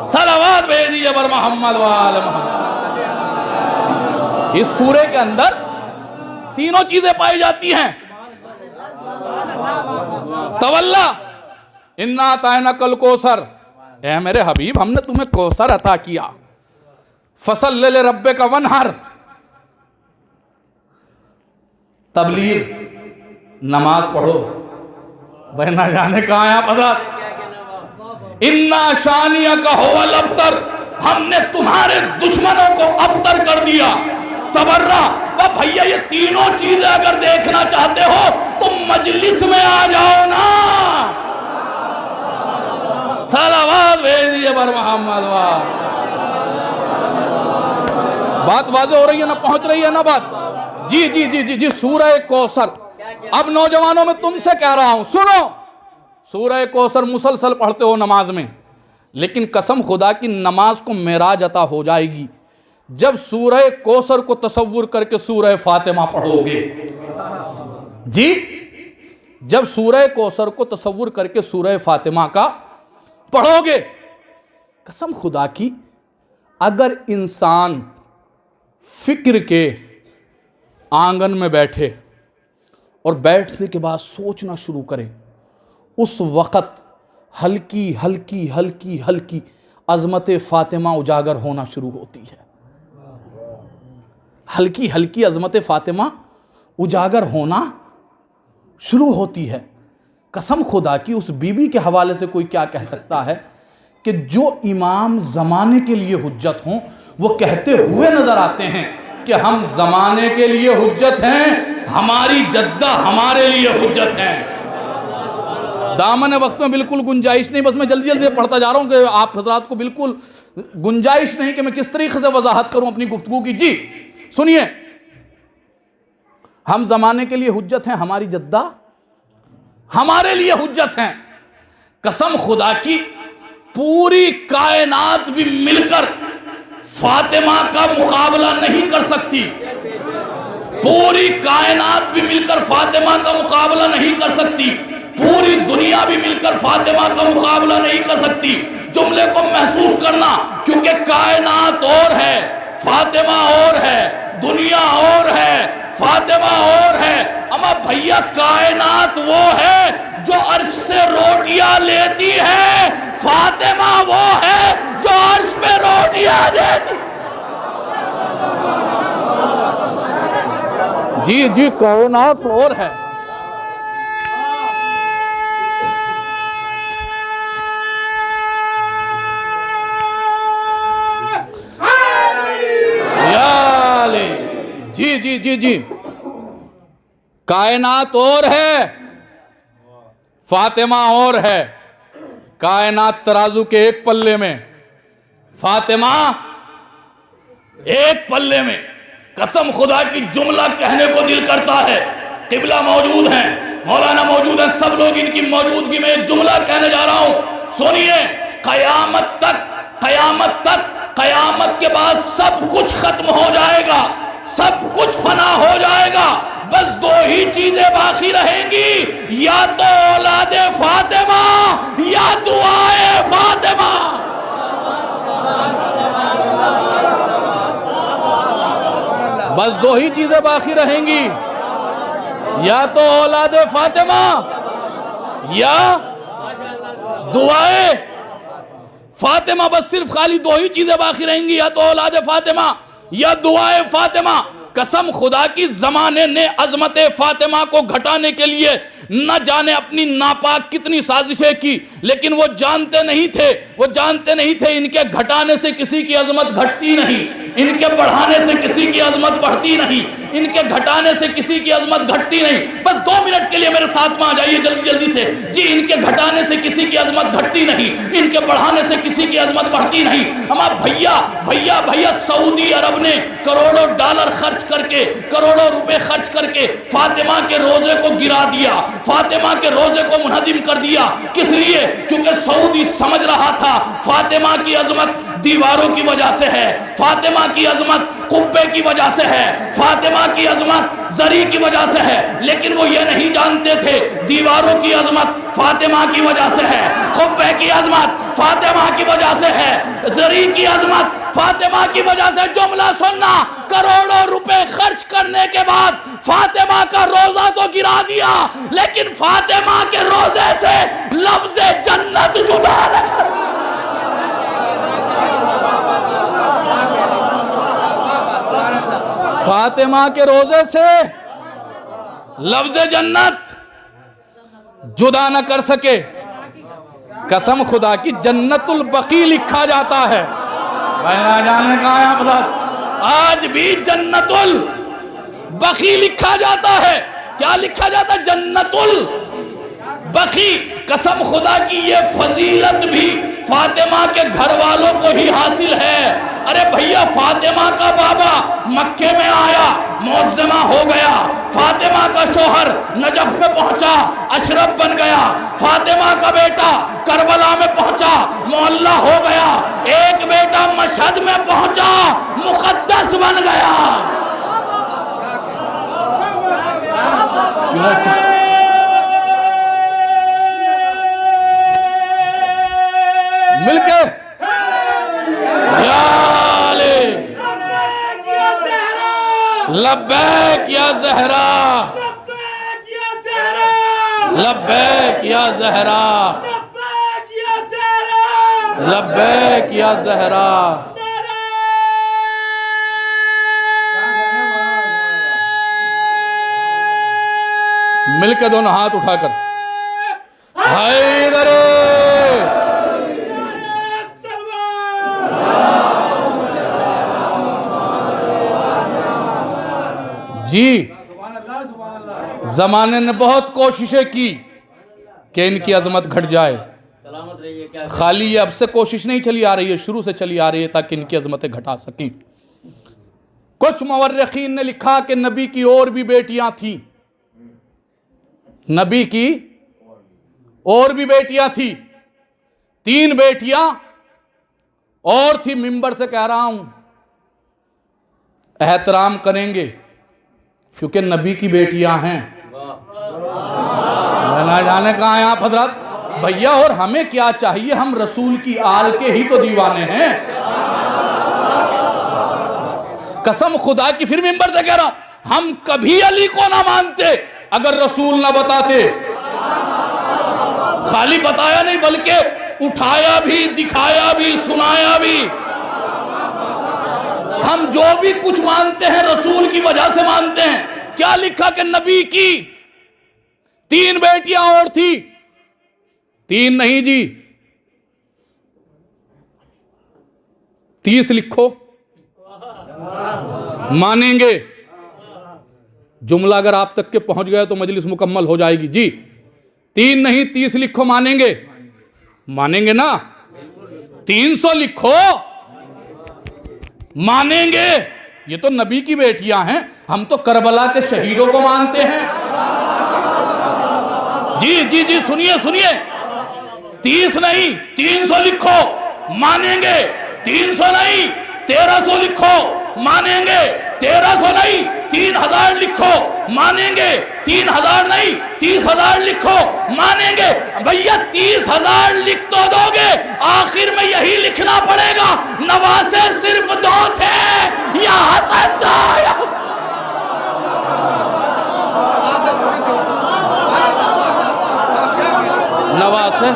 सलावत भेज दीजिए बर मोहम्मद वाले मोहम्मद। इस सूरे के अंदर तीनों चीजें पाई जाती हैं। तवल्ला, इन्ना अतायना कल कौसर, ऐ मेरे हबीब हमने तुम्हें कौसर अता किया। फसल ले रब्बे का वनहर, तबलीग, नमाज पढ़ो। वह ना जाने कहाँ आया पता। इन्ना शानिया का होवल अबतर, हमने तुम्हारे दुश्मनों को अबतर कर दिया। तबर्रा, भैया ये तीनों चीजें अगर देखना चाहते हो तो मजलिस में आ जाओ ना। सलावत भेज दीजिए बर मोहम्मद वाले। बात वाज़ेह हो रही है ना, पहुंच रही है ना बात? जी जी जी जी जी। सूरह कौसर, अब नौजवानों में तुमसे कह रहा हूं, सुनो। सूरह कौसर मुसलसल पढ़ते हो नमाज में, लेकिन कसम खुदा की नमाज को मेराज अता हो जाएगी जब सूरह कौसर को तसव्वुर करके सूरह फातिमा पढ़ोगे। जी, जब सूरह कौसर को तसव्वुर करके सूरह फातिमा का पढ़ोगे, कसम खुदा की अगर इंसान फिक्र के आंगन में बैठे और बैठने के बाद सोचना शुरू करे, उस वक़्त हल्की हल्की हल्की हल्की अज़मत फ़ातिमा उजागर होना शुरू होती है। हल्की हल्की अज़मत फ़ातिमा उजागर होना शुरू होती है। कसम खुदा की उस बीबी के हवाले से कोई क्या कह सकता है कि जो इमाम ज़माने के लिए हुज्जत हों, वो कहते हुए नज़र आते हैं कि हम ज़माने के लिए हुज्जत हैं, हमारी जद्दा हमारे लिए हुज्जत हैं। दामन वक्त में बिल्कुल गुंजाइश नहीं, बस मैं जल्दी जल्दी पढ़ता जा रहा हूँ कि आप हजरात को बिल्कुल गुंजाइश नहीं कि मैं किस तरीके से वजाहत करूँ अपनी गुफ्तगू की। जी सुनिए, हम ज़माने के लिए हुज्जत हैं, हमारी जद्दा हमारे लिए हुज्जत हैं। कसम खुदा की पूरी कायनात भी मिलकर फातिमा का मुकाबला नहीं कर सकती। पूरी कायनात भी मिलकर फातिमा का मुकाबला नहीं कर सकती। पूरी दुनिया भी मिलकर फातिमा का मुकाबला नहीं कर सकती। जुमले को महसूस करना, क्योंकि कायनात और है, फातिमा और है, दुनिया और है, फातिमा और है। अमा भैया कायनात वो है जो अर्श से रोटियां लेती है, फातिमा वो है जो अर्श पे रोटियां देती। जी जी, कायनात और है। जी जी जी जी, कायनात और है, फातिमा और है। कायनात तराजू के एक पल्ले में, फातिमा एक पल्ले में। कसम खुदा की जुमला कहने को दिल करता है। किबला मौजूद हैं, मौलाना मौजूद हैं, सब लोग इनकी मौजूदगी में एक जुमला कहने जा रहा हूं। सुनिए, कयामत तक, कयामत तक, कयामत के बाद सब कुछ खत्म हो जाएगा, सब कुछ फना हो जाएगा। बस दो ही चीजें बाकी रहेंगी, या तो औलादे फातिमा या दुआए फातिमा। बस दो ही चीजें बाकी रहेंगी, या तो औलादे फातिमा या दुआए फातिमा। बस सिर्फ खाली दो ही चीजें बाकी रहेंगी, या तो औलादे फातिमा या दुआए फातिमा। कसम खुदा की जमाने ने अजमत फातिमा को घटाने के लिए न जाने अपनी नापाक कितनी साजिशें की, लेकिन वो जानते नहीं थे इनके घटाने से किसी की अजमत घटती नहीं। इनके बढ़ाने से किसी की अजमत बढ़ती नहीं, इनके घटाने से किसी की अजमत घटती नहीं। बस 2 मिनट के लिए मेरे साथ में आ जाइए जल्दी जल्दी से जी। इनके घटाने से किसी की अजमत घटती नहीं, इनके बढ़ाने से किसी की अजमत बढ़ती नहीं। हमारे भैया भैया भैया सऊदी अरब ने करोड़ों डॉलर खर्च करके, करोड़ों रुपए खर्च करके फातिमा के रोजे को गिरा दिया, फातिमा के रोजे को मुनहदिम कर दिया। किस लिए? क्योंकि सऊदी समझ रहा था फातिमा की अजमत दीवारों की वजह से है, फातिमा की अजमत कुब्बे की वजह से है, फातिमा की अजमत जरी की वजह से है। लेकिन वो ये नहीं जानते थे दीवारों की अजमत फातिमा की वजह से है, कुब्बे की अजमत फातिमा की वजह से है, जरी की अजमत फातिमा की वजह से। जुमला सुनना, करोड़ों रुपए खर्च करने के बाद फातिमा का रोजा तो गिरा दिया, लेकिन फातिमा के रोजे से लफ्ज जन्नत जुदा न कर। फातिमा के रोजे से लफ्ज जन्नत जुदा न कर सके। कसम खुदा की जन्नतुल बकी लिखा जाता है। जाने का आज भी जन्नतुल बकी लिखा जाता है। क्या लिखा जाता है? जन्नतुल बकी। कसम खुदा की ये फजीलत भी फातिमा के घर वालों को ही हासिल है। अरे भैया, फातिमा का बाबा मक्के में आया, मुअज्जमा हो गया। फातिमा का शोहर नजफ में पहुंचा, अशरफ बन गया। फातिमा का बेटा करबला में पहुंचा, मोहल्ला हो गया। एक बेटा मशहद में पहुंचा, मुकद्दस बन गया। मिलके लब्बैक या ज़हरा, लब्बैक या ज़हरा, लब्बैक या ज़हरा। मिलके दोनों हाथ उठाकर हैदरे जी। जमाने ने बहुत कोशिशें की कि इनकी अजमत घट जाए। खाली ये अब से कोशिश नहीं चली आ रही है, शुरू से चली आ रही है ताकि इनकी अजमतें घटा सकें। कुछ मुवर्रिखीन ने लिखा कि नबी की और भी बेटियां थीं, नबी की और भी बेटियां थी। 3 बेटियां और थी। मिंबर से कह रहा हूं, एहतराम करेंगे क्योंकि नबी की बेटियां हैं। ना जाने कहाँ हैं आप हजरत भैया। और हमें क्या चाहिए? हम रसूल की आल के ही तो दीवाने हैं। कसम खुदा की, फिर मिंबर से कह रहा हूं, हम कभी अली को ना मानते अगर रसूल ना बताते। खाली बताया नहीं बल्कि उठाया भी, दिखाया भी, सुनाया भी। हम जो भी कुछ मानते हैं रसूल की वजह से मानते हैं। क्या लिखा कि नबी की 3 बेटियां और थी। 3 नहीं जी, 30 लिखो, मानेंगे। जुमला अगर आप तक के पहुंच गया तो मजलिस मुकम्मल हो जाएगी जी। 3 नहीं 30 लिखो, मानेंगे। मानेंगे ना? 300 लिखो, मानेंगे। ये तो नबी की बेटियां हैं, हम तो करबला के शहीदों को मानते हैं। जी जी जी, सुनिए सुनिए, 30 नहीं 300 लिखो, मानेंगे। 300 नहीं 1300 लिखो, मानेंगे। 1300 नहीं 3000 लिखो, मानेंगे। 3000 नहीं 30,000 लिखो, मानेंगे। भैया 30,000 लिख तो दोगे, आखिर में यही लिखना पड़ेगा, नवासे सिर्फ 2 थे या हसन था। नवासे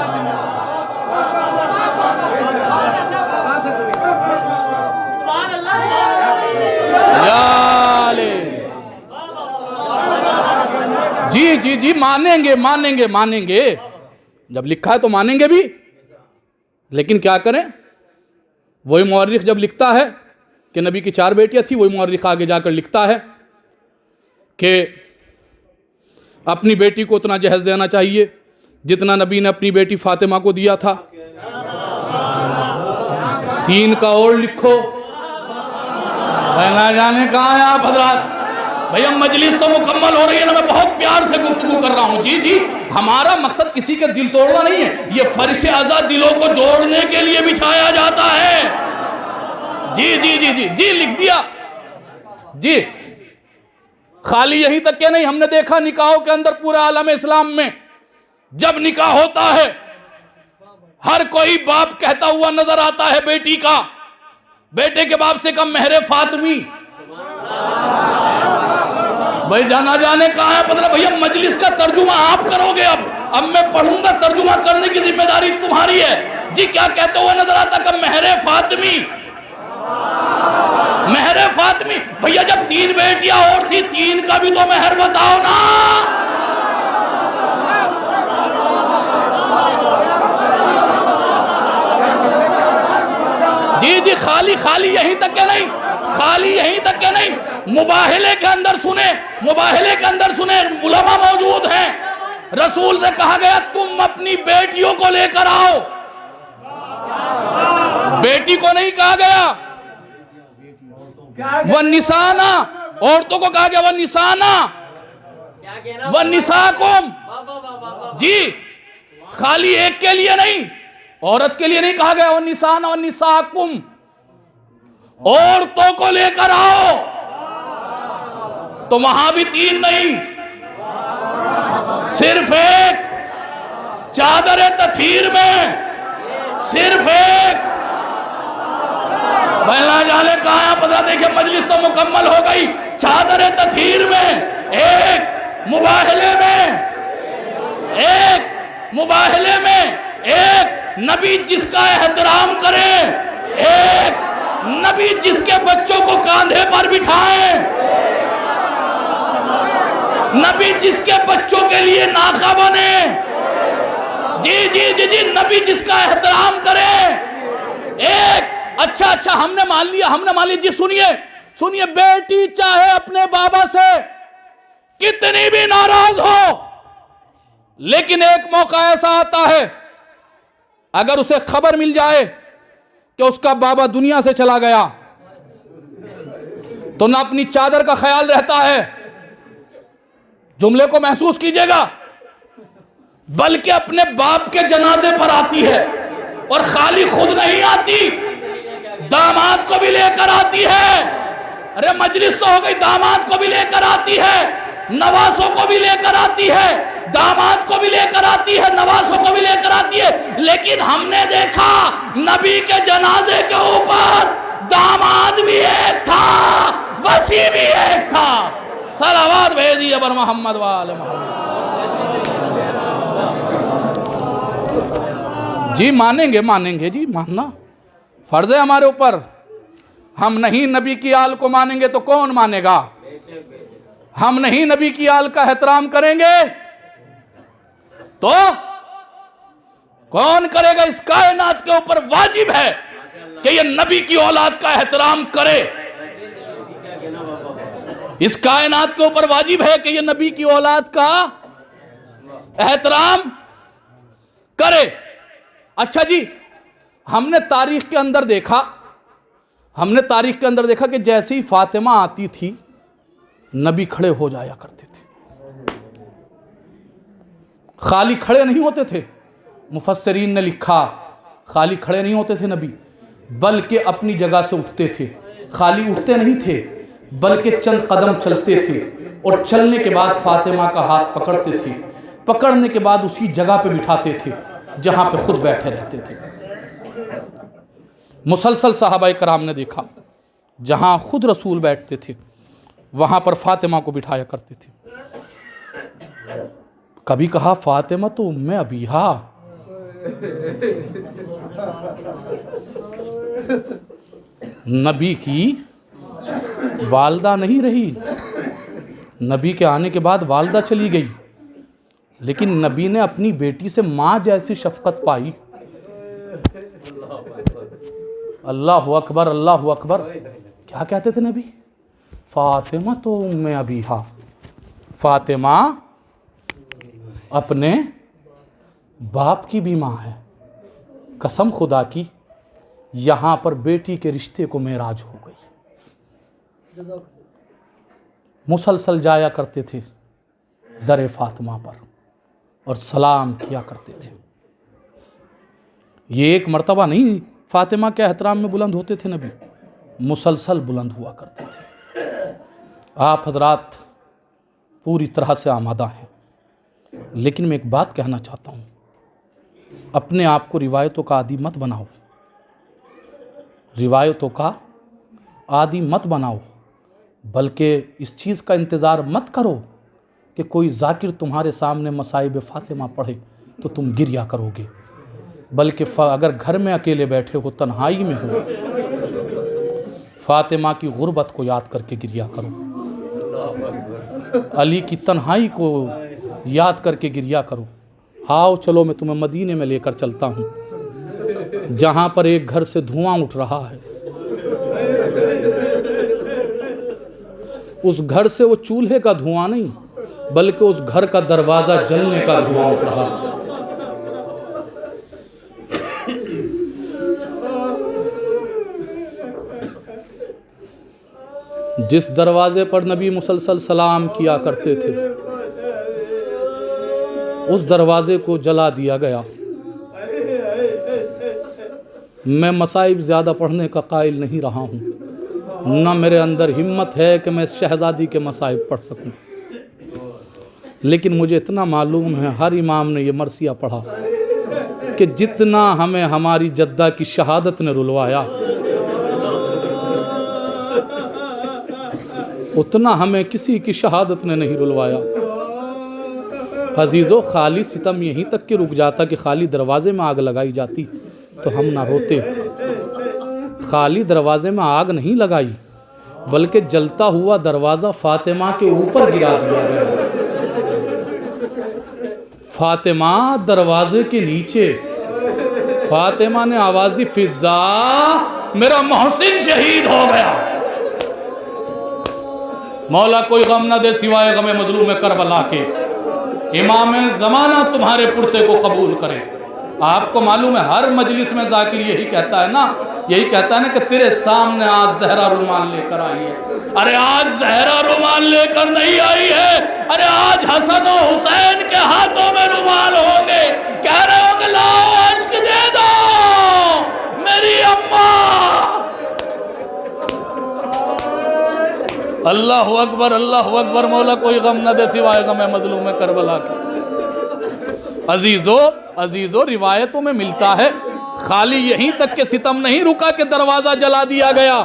जी जी जी, मानेंगे मानेंगे मानेंगे। जब लिखा है तो मानेंगे भी। लेकिन क्या करें, वही मुअर्रिख जब लिखता है कि नबी की 4 बेटियां थी। वही मौर्रिख आगे जाकर लिखता है कि अपनी बेटी को उतना जहेज देना चाहिए जितना नबी ने अपनी बेटी फातिमा को दिया था। 3 का और लिखो, ना जाने कहाँ है आप हजरात। भैया मजलिस तो मुकम्मल हो रही है ना, मैं बहुत प्यार से गुफ्तगू कर रहा हूँ। जी जी, हमारा मकसद किसी के दिल तोड़ना नहीं है, ये फर्श आज़ाद दिलों को जोड़ने के लिए बिछाया जाता है। जी जी जी जी जी, लिख दिया जी। खाली यहीं तक के नहीं, हमने देखा निकाहों के अंदर पूरा आलम इस्लाम में जब निकाह होता है हर कोई बाप कहता हुआ नजर आता है बेटी का, बेटे के बाप से कम मेहरे फातिमी। भाई जाना जाने कहाँ है पता। भैया मजलिस का तर्जुमा आप करोगे। अब मैं पढ़ूंगा, तर्जुमा करने की जिम्मेदारी तुम्हारी है। जी क्या कहते हुए नजर आता कब मेहरे फातिमी, मेहरे फातिमी। भैया जब 3 बेटियां और थी, 3 का भी तो मेहर बताओ ना। जी जी, खाली यहीं तक के नहीं, खाली यहीं तक के नहीं, मुबाहले के अंदर सुने, मुबाहले के अंदर सुने, उलमा मौजूद हैं। रसूल से कहा गया तुम अपनी बेटियों को लेकर आओ, बेटी को नहीं कहा गया। वह निसाना, औरतों को कहा गया वह निसाना, वह निसाकुम। जी खाली एक के लिए नहीं, औरत के लिए नहीं कहा गया, वह निसाना वह निसाकुम, औरतों को लेकर आओ। तो वहां भी 3 नहीं, सिर्फ एक, चादर तथीर में सिर्फ एक। बहना जाने कहाँ पता। देखिए मजलिस तो मुकम्मल हो गई, चादर तथीर में एक, मुबाहले में एक, मुबाहले में एक, नबी जिसका एहतराम करे एक, नबी जिसके बच्चों को कांधे पर बिठाए, नबी जिसके बच्चों के लिए नाका बने। जी जी जी जी, नबी जिसका एहतराम करे एक। अच्छा हमने मान लिया जी। सुनिए बेटी चाहे अपने बाबा से कितनी भी नाराज हो, लेकिन एक मौका ऐसा आता है अगर उसे खबर मिल जाए कि उसका बाबा दुनिया से चला गया तो ना अपनी चादर का ख्याल रहता है, जुमले को महसूस कीजिएगा, बल्कि अपने बाप के जनाजे पर आती है। और खाली खुद नहीं आती, दामाद को भी लेकर आती है। अरे मजलिस तो हो गई, दामाद को भी लेकर आती है, नवासों को भी लेकर आती है, दामाद को भी लेकर आती है, नवासों को भी लेकर आती है। लेकिन हमने देखा नबी के जनाजे के ऊपर दामाद भी एक था, वसी भी एक था। सलावत भेजिए बर मोहम्मद वाले मोहम्मद। जी मानेंगे जी, मानना फर्ज है हमारे ऊपर। हम नहीं नबी की आल को मानेंगे तो कौन मानेगा। हम नहीं नबी की आल का एहतराम करेंगे तो कौन करेगा। इस कायनात के ऊपर वाजिब है कि ये नबी की औलाद का एहतराम करे। इस कायनात के ऊपर वाजिब है कि ये नबी की औलाद का एहतराम करे। अच्छा जी, हमने तारीख के अंदर देखा कि जैसे ही फातिमा आती थी नबी खड़े हो जाया करते थे। खाली खड़े नहीं होते थे, मुफस्सिरीन ने लिखा खाली खड़े नहीं होते थे नबी, बल्कि अपनी जगह से उठते थे। खाली उठते नहीं थे बल्कि चंद कदम चलते थे, और चलने के बाद फातिमा का हाथ पकड़ते थे, पकड़ने के बाद उसी जगह पे बिठाते थे जहां पे खुद बैठे रहते थे। मुसलसल सहाबाए कराम ने देखा जहां खुद रसूल बैठते थे वहां पर फातिमा को बिठाया करते थे। कभी कहा फातिमा तो उम्मे अबीहा, नबी की वालदा नहीं रही। नबी के आने के बाद वालदा चली गई, लेकिन नबी ने अपनी बेटी से माँ जैसी शफकत पाई। अल्लाह अकबर, अल्लाह अकबर। क्या कहते थे नबी? फातिमा तो उम्मे अबीहा, फातिमा अपने बाप की भी माँ है। कसम खुदा की, यहाँ पर बेटी के रिश्ते को मेराज हो गई। मुसलसल जाया करते थे दरे फातिमा पर और सलाम किया करते थे। ये एक मर्तबा नहीं फातिमा के एहतराम में बुलंद होते थे नबी, मुसलसल बुलंद हुआ करते थे। आप हजरात पूरी तरह से आमादा हैं, लेकिन मैं एक बात कहना चाहता हूँ, अपने आप को रिवायतों का आदी मत बनाओ, रिवायतों का आदी मत बनाओ, बल्कि इस चीज़ का इंतज़ार मत करो कि कोई जाकिर तुम्हारे सामने मसाइब फातिमा पढ़े तो तुम गिरिया करोगे, बल्कि अगर घर में अकेले बैठे हो, तन्हाई में हो, फातिमा की गुर्बत को याद करके गिरिया करो, अली की तन्हाई को याद करके गिरिया करो। आओ चलो मैं तुम्हें मदीने में लेकर चलता हूँ, जहाँ पर एक घर से धुआं उठ रहा है। उस घर से वो चूल्हे का धुआं नहीं, बल्कि उस घर का दरवाज़ा जलने का धुआं उठ रहा है। जिस दरवाजे पर नबी मुसलसल सलाम किया करते थे, उस दरवाजे को जला दिया गया। मैं मसाइब ज़्यादा पढ़ने का कायल नहीं रहा हूँ, न मेरे अंदर हिम्मत है कि मैं शहज़ादी के मसाइब पढ़ सकूँ, लेकिन मुझे इतना मालूम है हर इमाम ने ये मरसिया पढ़ा कि जितना हमें हमारी जद्दा की शहादत ने रुलवाया, उतना हमें किसी की शहादत ने नहीं रुलवाया। अजीज़ों, खाली सितम यहीं तक कि रुक जाता कि खाली दरवाजे में आग लगाई जाती तो हम ना रोते। खाली दरवाजे में आग नहीं लगाई, बल्कि जलता हुआ दरवाज़ा फातिमा के ऊपर गिरा दिया गया। फातिमा दरवाजे के नीचे, फातिमा ने आवाज़ दी, फिज़ा मेरा मोहसिन शहीद हो गया। मौला कोई गम न दे सिवाय गम मजलूम करबला के, इमाम ज़माना तुम्हारे पुरसे को कबूल करे। आपको मालूम है हर मजलिस में जाकिर यही कहता है ना, यही कहता है ना कि तेरे सामने आज जहरा रुमाल लेकर आई है। अरे आज जहरा रुमाल लेकर नहीं आई है, अरे आज हसन और हुसैन के हाथों में रुमाल होंगे। कह रहे होंगे लाओ अश्क दे दो मेरी अम्मा। अल्लाह अकबर, अल्लाह अकबर। मौला कोई गम न दे सिवाय गम मजलूम करबला के। अजीज़ों रिवायतों में मिलता है खाली यहीं तक के सितम नहीं रुका कि दरवाज़ा जला दिया गया,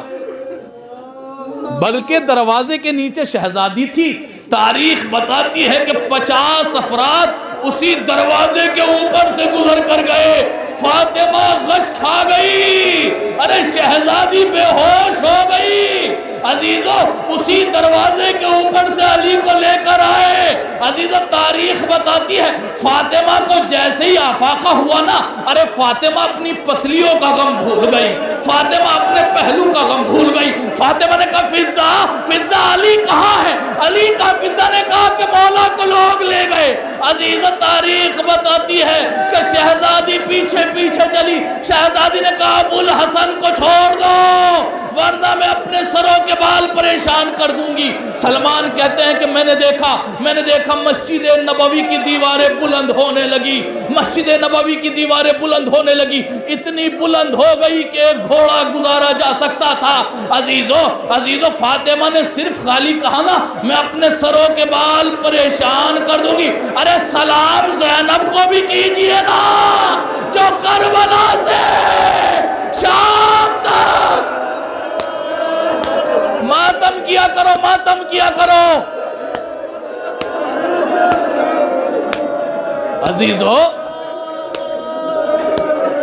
बल्कि दरवाजे के नीचे शहजादी थी। तारीख बताती है कि 50 अफराद उसी दरवाजे के ऊपर से गुजर कर गए। फातिमा गश खा गई, अरे शहजादी बेहोश हो गई। अजीजों, उसी दरवाजे के ऊपर से अली को लेकर आए। अजीजों, तारीख बताती है फातिमा को जैसे ही आफाका हुआ ना, अरे फातिमा अपनी पसलियों का गम भूल गई, फातिमा अपने पहलू का गम भूल गई। फातिमा ने कहा फिज़ा, फिज़ा अली कहाँ है? अली का फिज़ा ने कहा कि मौला को लोग ले गए। अजीजों, तारीख बताती है कि शहजादी पीछे पीछे चली। शहजादी ने कहा अबुल हसन को छोड़ दो, वरना मैं अपने सरों के बाल परेशान कर दूंगी। सलमान कहते हैं कि मैंने देखा मस्जिद नबवी की दीवारें बुलंद होने लगी, मस्जिद नबवी की दीवारें बुलंद होने लगी, इतनी बुलंद हो गई कि एक घोड़ा गुजारा जा सकता था। अजीजों, फातिमा ने सिर्फ खाली कहा ना मैं अपने सरों के बाल परेशान कर दूंगी। अरे सलाम ज़ैनब को भी कीजिए ना, जो करबला से शाम तक मातम किया करो, मातम किया करो। अजीजों,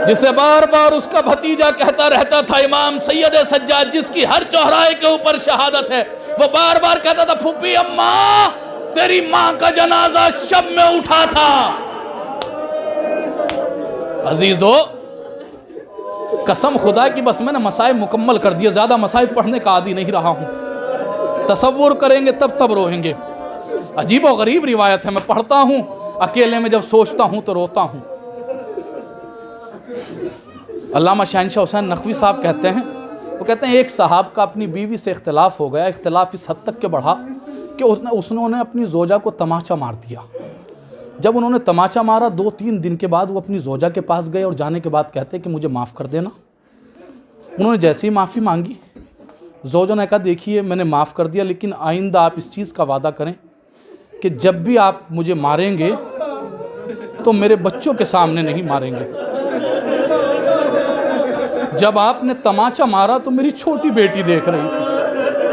जिसे बार बार उसका भतीजा कहता रहता था इमाम सैयद सज्जाद, जिसकी हर चौराहे के ऊपर शहादत है, वो बार बार कहता था फूफी अम्मा तेरी मां का जनाजा शब में उठा था। अजीजों, कसम खुदा की बस मैंने मसाइब मुकम्मल कर दिया, ज़्यादा मसाइब पढ़ने का आदी नहीं रहा हूँ। तसव्वुर करेंगे तब रोएंगे। अजीब व गरीब रिवायत है, मैं पढ़ता हूँ अकेले में, जब सोचता हूँ तो रोता हूँ। अल्लामा शहनशाह हुसैन नकवी साहब कहते हैं, वो कहते हैं एक साहब का अपनी बीवी से इख्तिलाफ हो गया। इख्तिलाफ इस हद तक के बढ़ा कि उसने अपनी जोजा को तमाचा मार दिया। जब उन्होंने तमाचा मारा 2-3 दिन के बाद वो अपनी जोजा के पास गए और जाने के बाद कहते कि मुझे माफ़ कर देना। उन्होंने जैसे ही माफ़ी मांगी, जोजा ने कहा देखिए मैंने माफ़ कर दिया, लेकिन आइंदा आप इस चीज़ का वादा करें कि जब भी आप मुझे मारेंगे तो मेरे बच्चों के सामने नहीं मारेंगे। जब आपने तमाचा मारा तो मेरी छोटी बेटी देख रही थी,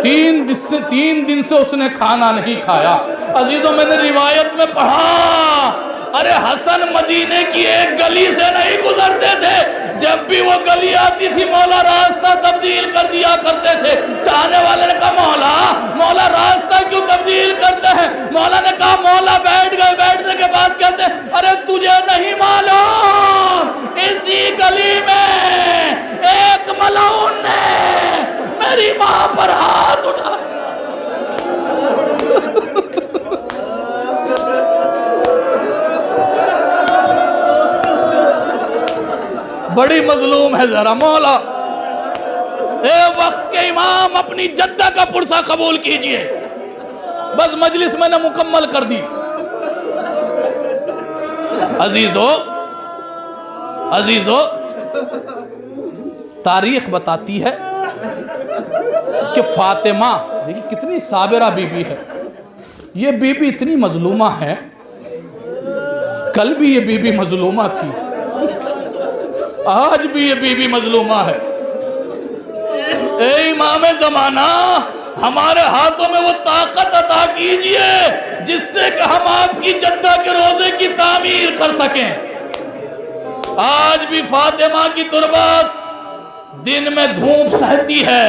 3 दिन से उसने खाना नहीं खाया। अजीजों, मैंने रिवायत में पढ़ा, अरे हसन मदीने की एक गली से नहीं गुजरते थे, जब भी वो गली आती थी मौला रास्ता तब्दील कर दिया करते थे। चाहने वाले ने कहा मौला रास्ता क्यों तब्दील करते हैं? मौला ने कहा मौला बैठ गए। बैठने के बाद कहते अरे तुझे नहीं मालूम, इसी गली में एक मलाउन ने मेरी माँ पर हाथ उठा। बड़ी मजलूम है जरा मौला। ए वक्त के इमाम, अपनी जद्दा का पुरसा कबूल कीजिए। बस मजलिस मैंने मुकम्मल कर दी। अजीजो, तारीख बताती है कि फातिमा, देखिए कितनी साबिरा बीबी है। ये बीबी इतनी मजलूमा है, कल भी ये बीबी मजलूमा थी, आज भी ये बीबी मजलूमा है। ए इमाम ज़माना, हमारे हाथों में वो ताकत अता कीजिए जिससे कि हम आपकी जद्दा के रोजे की तामीर कर सकें। आज भी फातिमा की तुरबत दिन में धूप सहती है,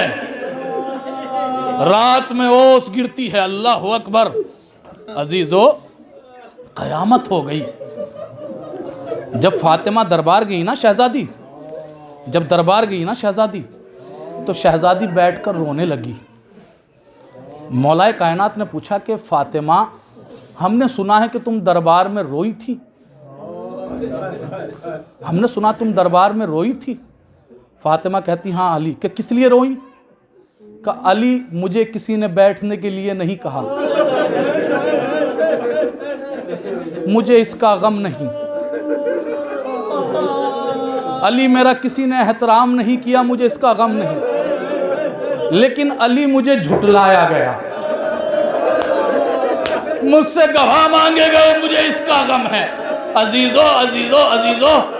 रात में ओस गिरती है। अल्लाह अकबर। अजीजो, कयामत हो गई। जब फातिमा दरबार गई ना शहजादी, जब दरबार गई ना शहजादी, तो शहजादी बैठकर रोने लगी। मौलाए कायनात ने पूछा कि फातिमा, हमने सुना है कि तुम दरबार में रोई थी, हमने सुना तुम दरबार में रोई थी। फातिमा कहती हाँ अली। कि किस लिए रोई? का अली, मुझे किसी ने बैठने के लिए नहीं कहा, मुझे इसका गम नहीं। अली, मेरा किसी ने एहतराम नहीं किया, मुझे इसका गम नहीं। लेकिन अली, मुझे झुटलाया गया, मुझसे गवाह मांगे गए, मुझे इसका गम है। अजीजो,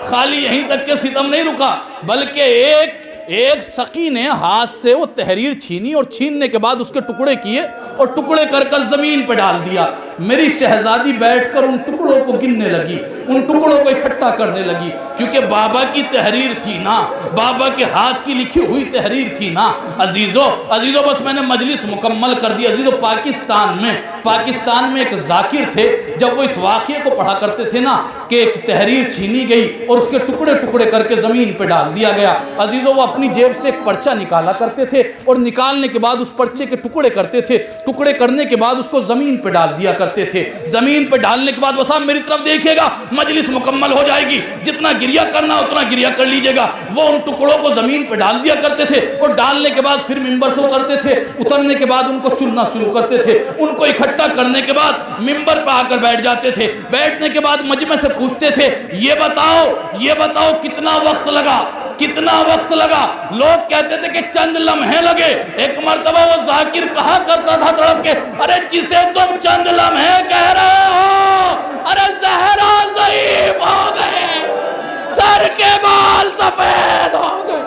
खाली यहीं तक के सितम नहीं रुका, बल्कि एक सकी ने हाथ से वो तहरीर छीनी और छीनने के बाद उसके टुकड़े किए और टुकड़े कर कर जमीन पर डाल दिया। मेरी शहजादी बैठकर उन टुकड़ों को गिनने लगी, उन टुकड़ों को इकट्ठा करने लगी, क्योंकि बाबा की तहरीर थी ना, बाबा के हाथ की लिखी हुई तहरीर थी ना। अजीजो, बस मैंने मजलिस मुकम्मल कर दी। अजीजो, पाकिस्तान में एक जाकिर थे, जब वो इस वाक़ये को पढ़ा करते थे ना कि एक तहरीर छीनी गई और उसके टुकड़े टुकड़े करके ज़मीन पे डाल दिया गया। अजीजो, वो अपनी जेब से एक पर्चा निकाला करते थे और निकालने के बाद उस पर्चे के टुकड़े करते थे, टुकड़े करने के बाद उसको ज़मीन पे डाल दिया करते थे। ज़मीन पे डालने के बाद, बस आप मेरी तरफ देखिएगा, मजलिस मुकम्मल हो जाएगी, जितना गिरिया करना उतना गिरिया कर लीजिएगा। वो उन टुकड़ों को ज़मीन पे डाल दिया करते थे और डालने के बाद फिर मिंबर से उतरते थे, उतरने के बाद उनको चुनना शुरू करते थे। उनको इकट्ठा करने के बाद मिंबर पर आकर बैठ जाते थे। बैठने के बाद मजमे से पूछते थे, ये बताओ कितना वक्त लगा? लोग कहते थे कि चंद लम्हे लगे। एक मर्तबा वो जाकिर कहा करता था तड़प के, अरे जिसे तुम चंद लम्हे कह रहे हो, अरे ज़हरा ज़ईफ़ हो गए, सर के बाल सफेद हो गए।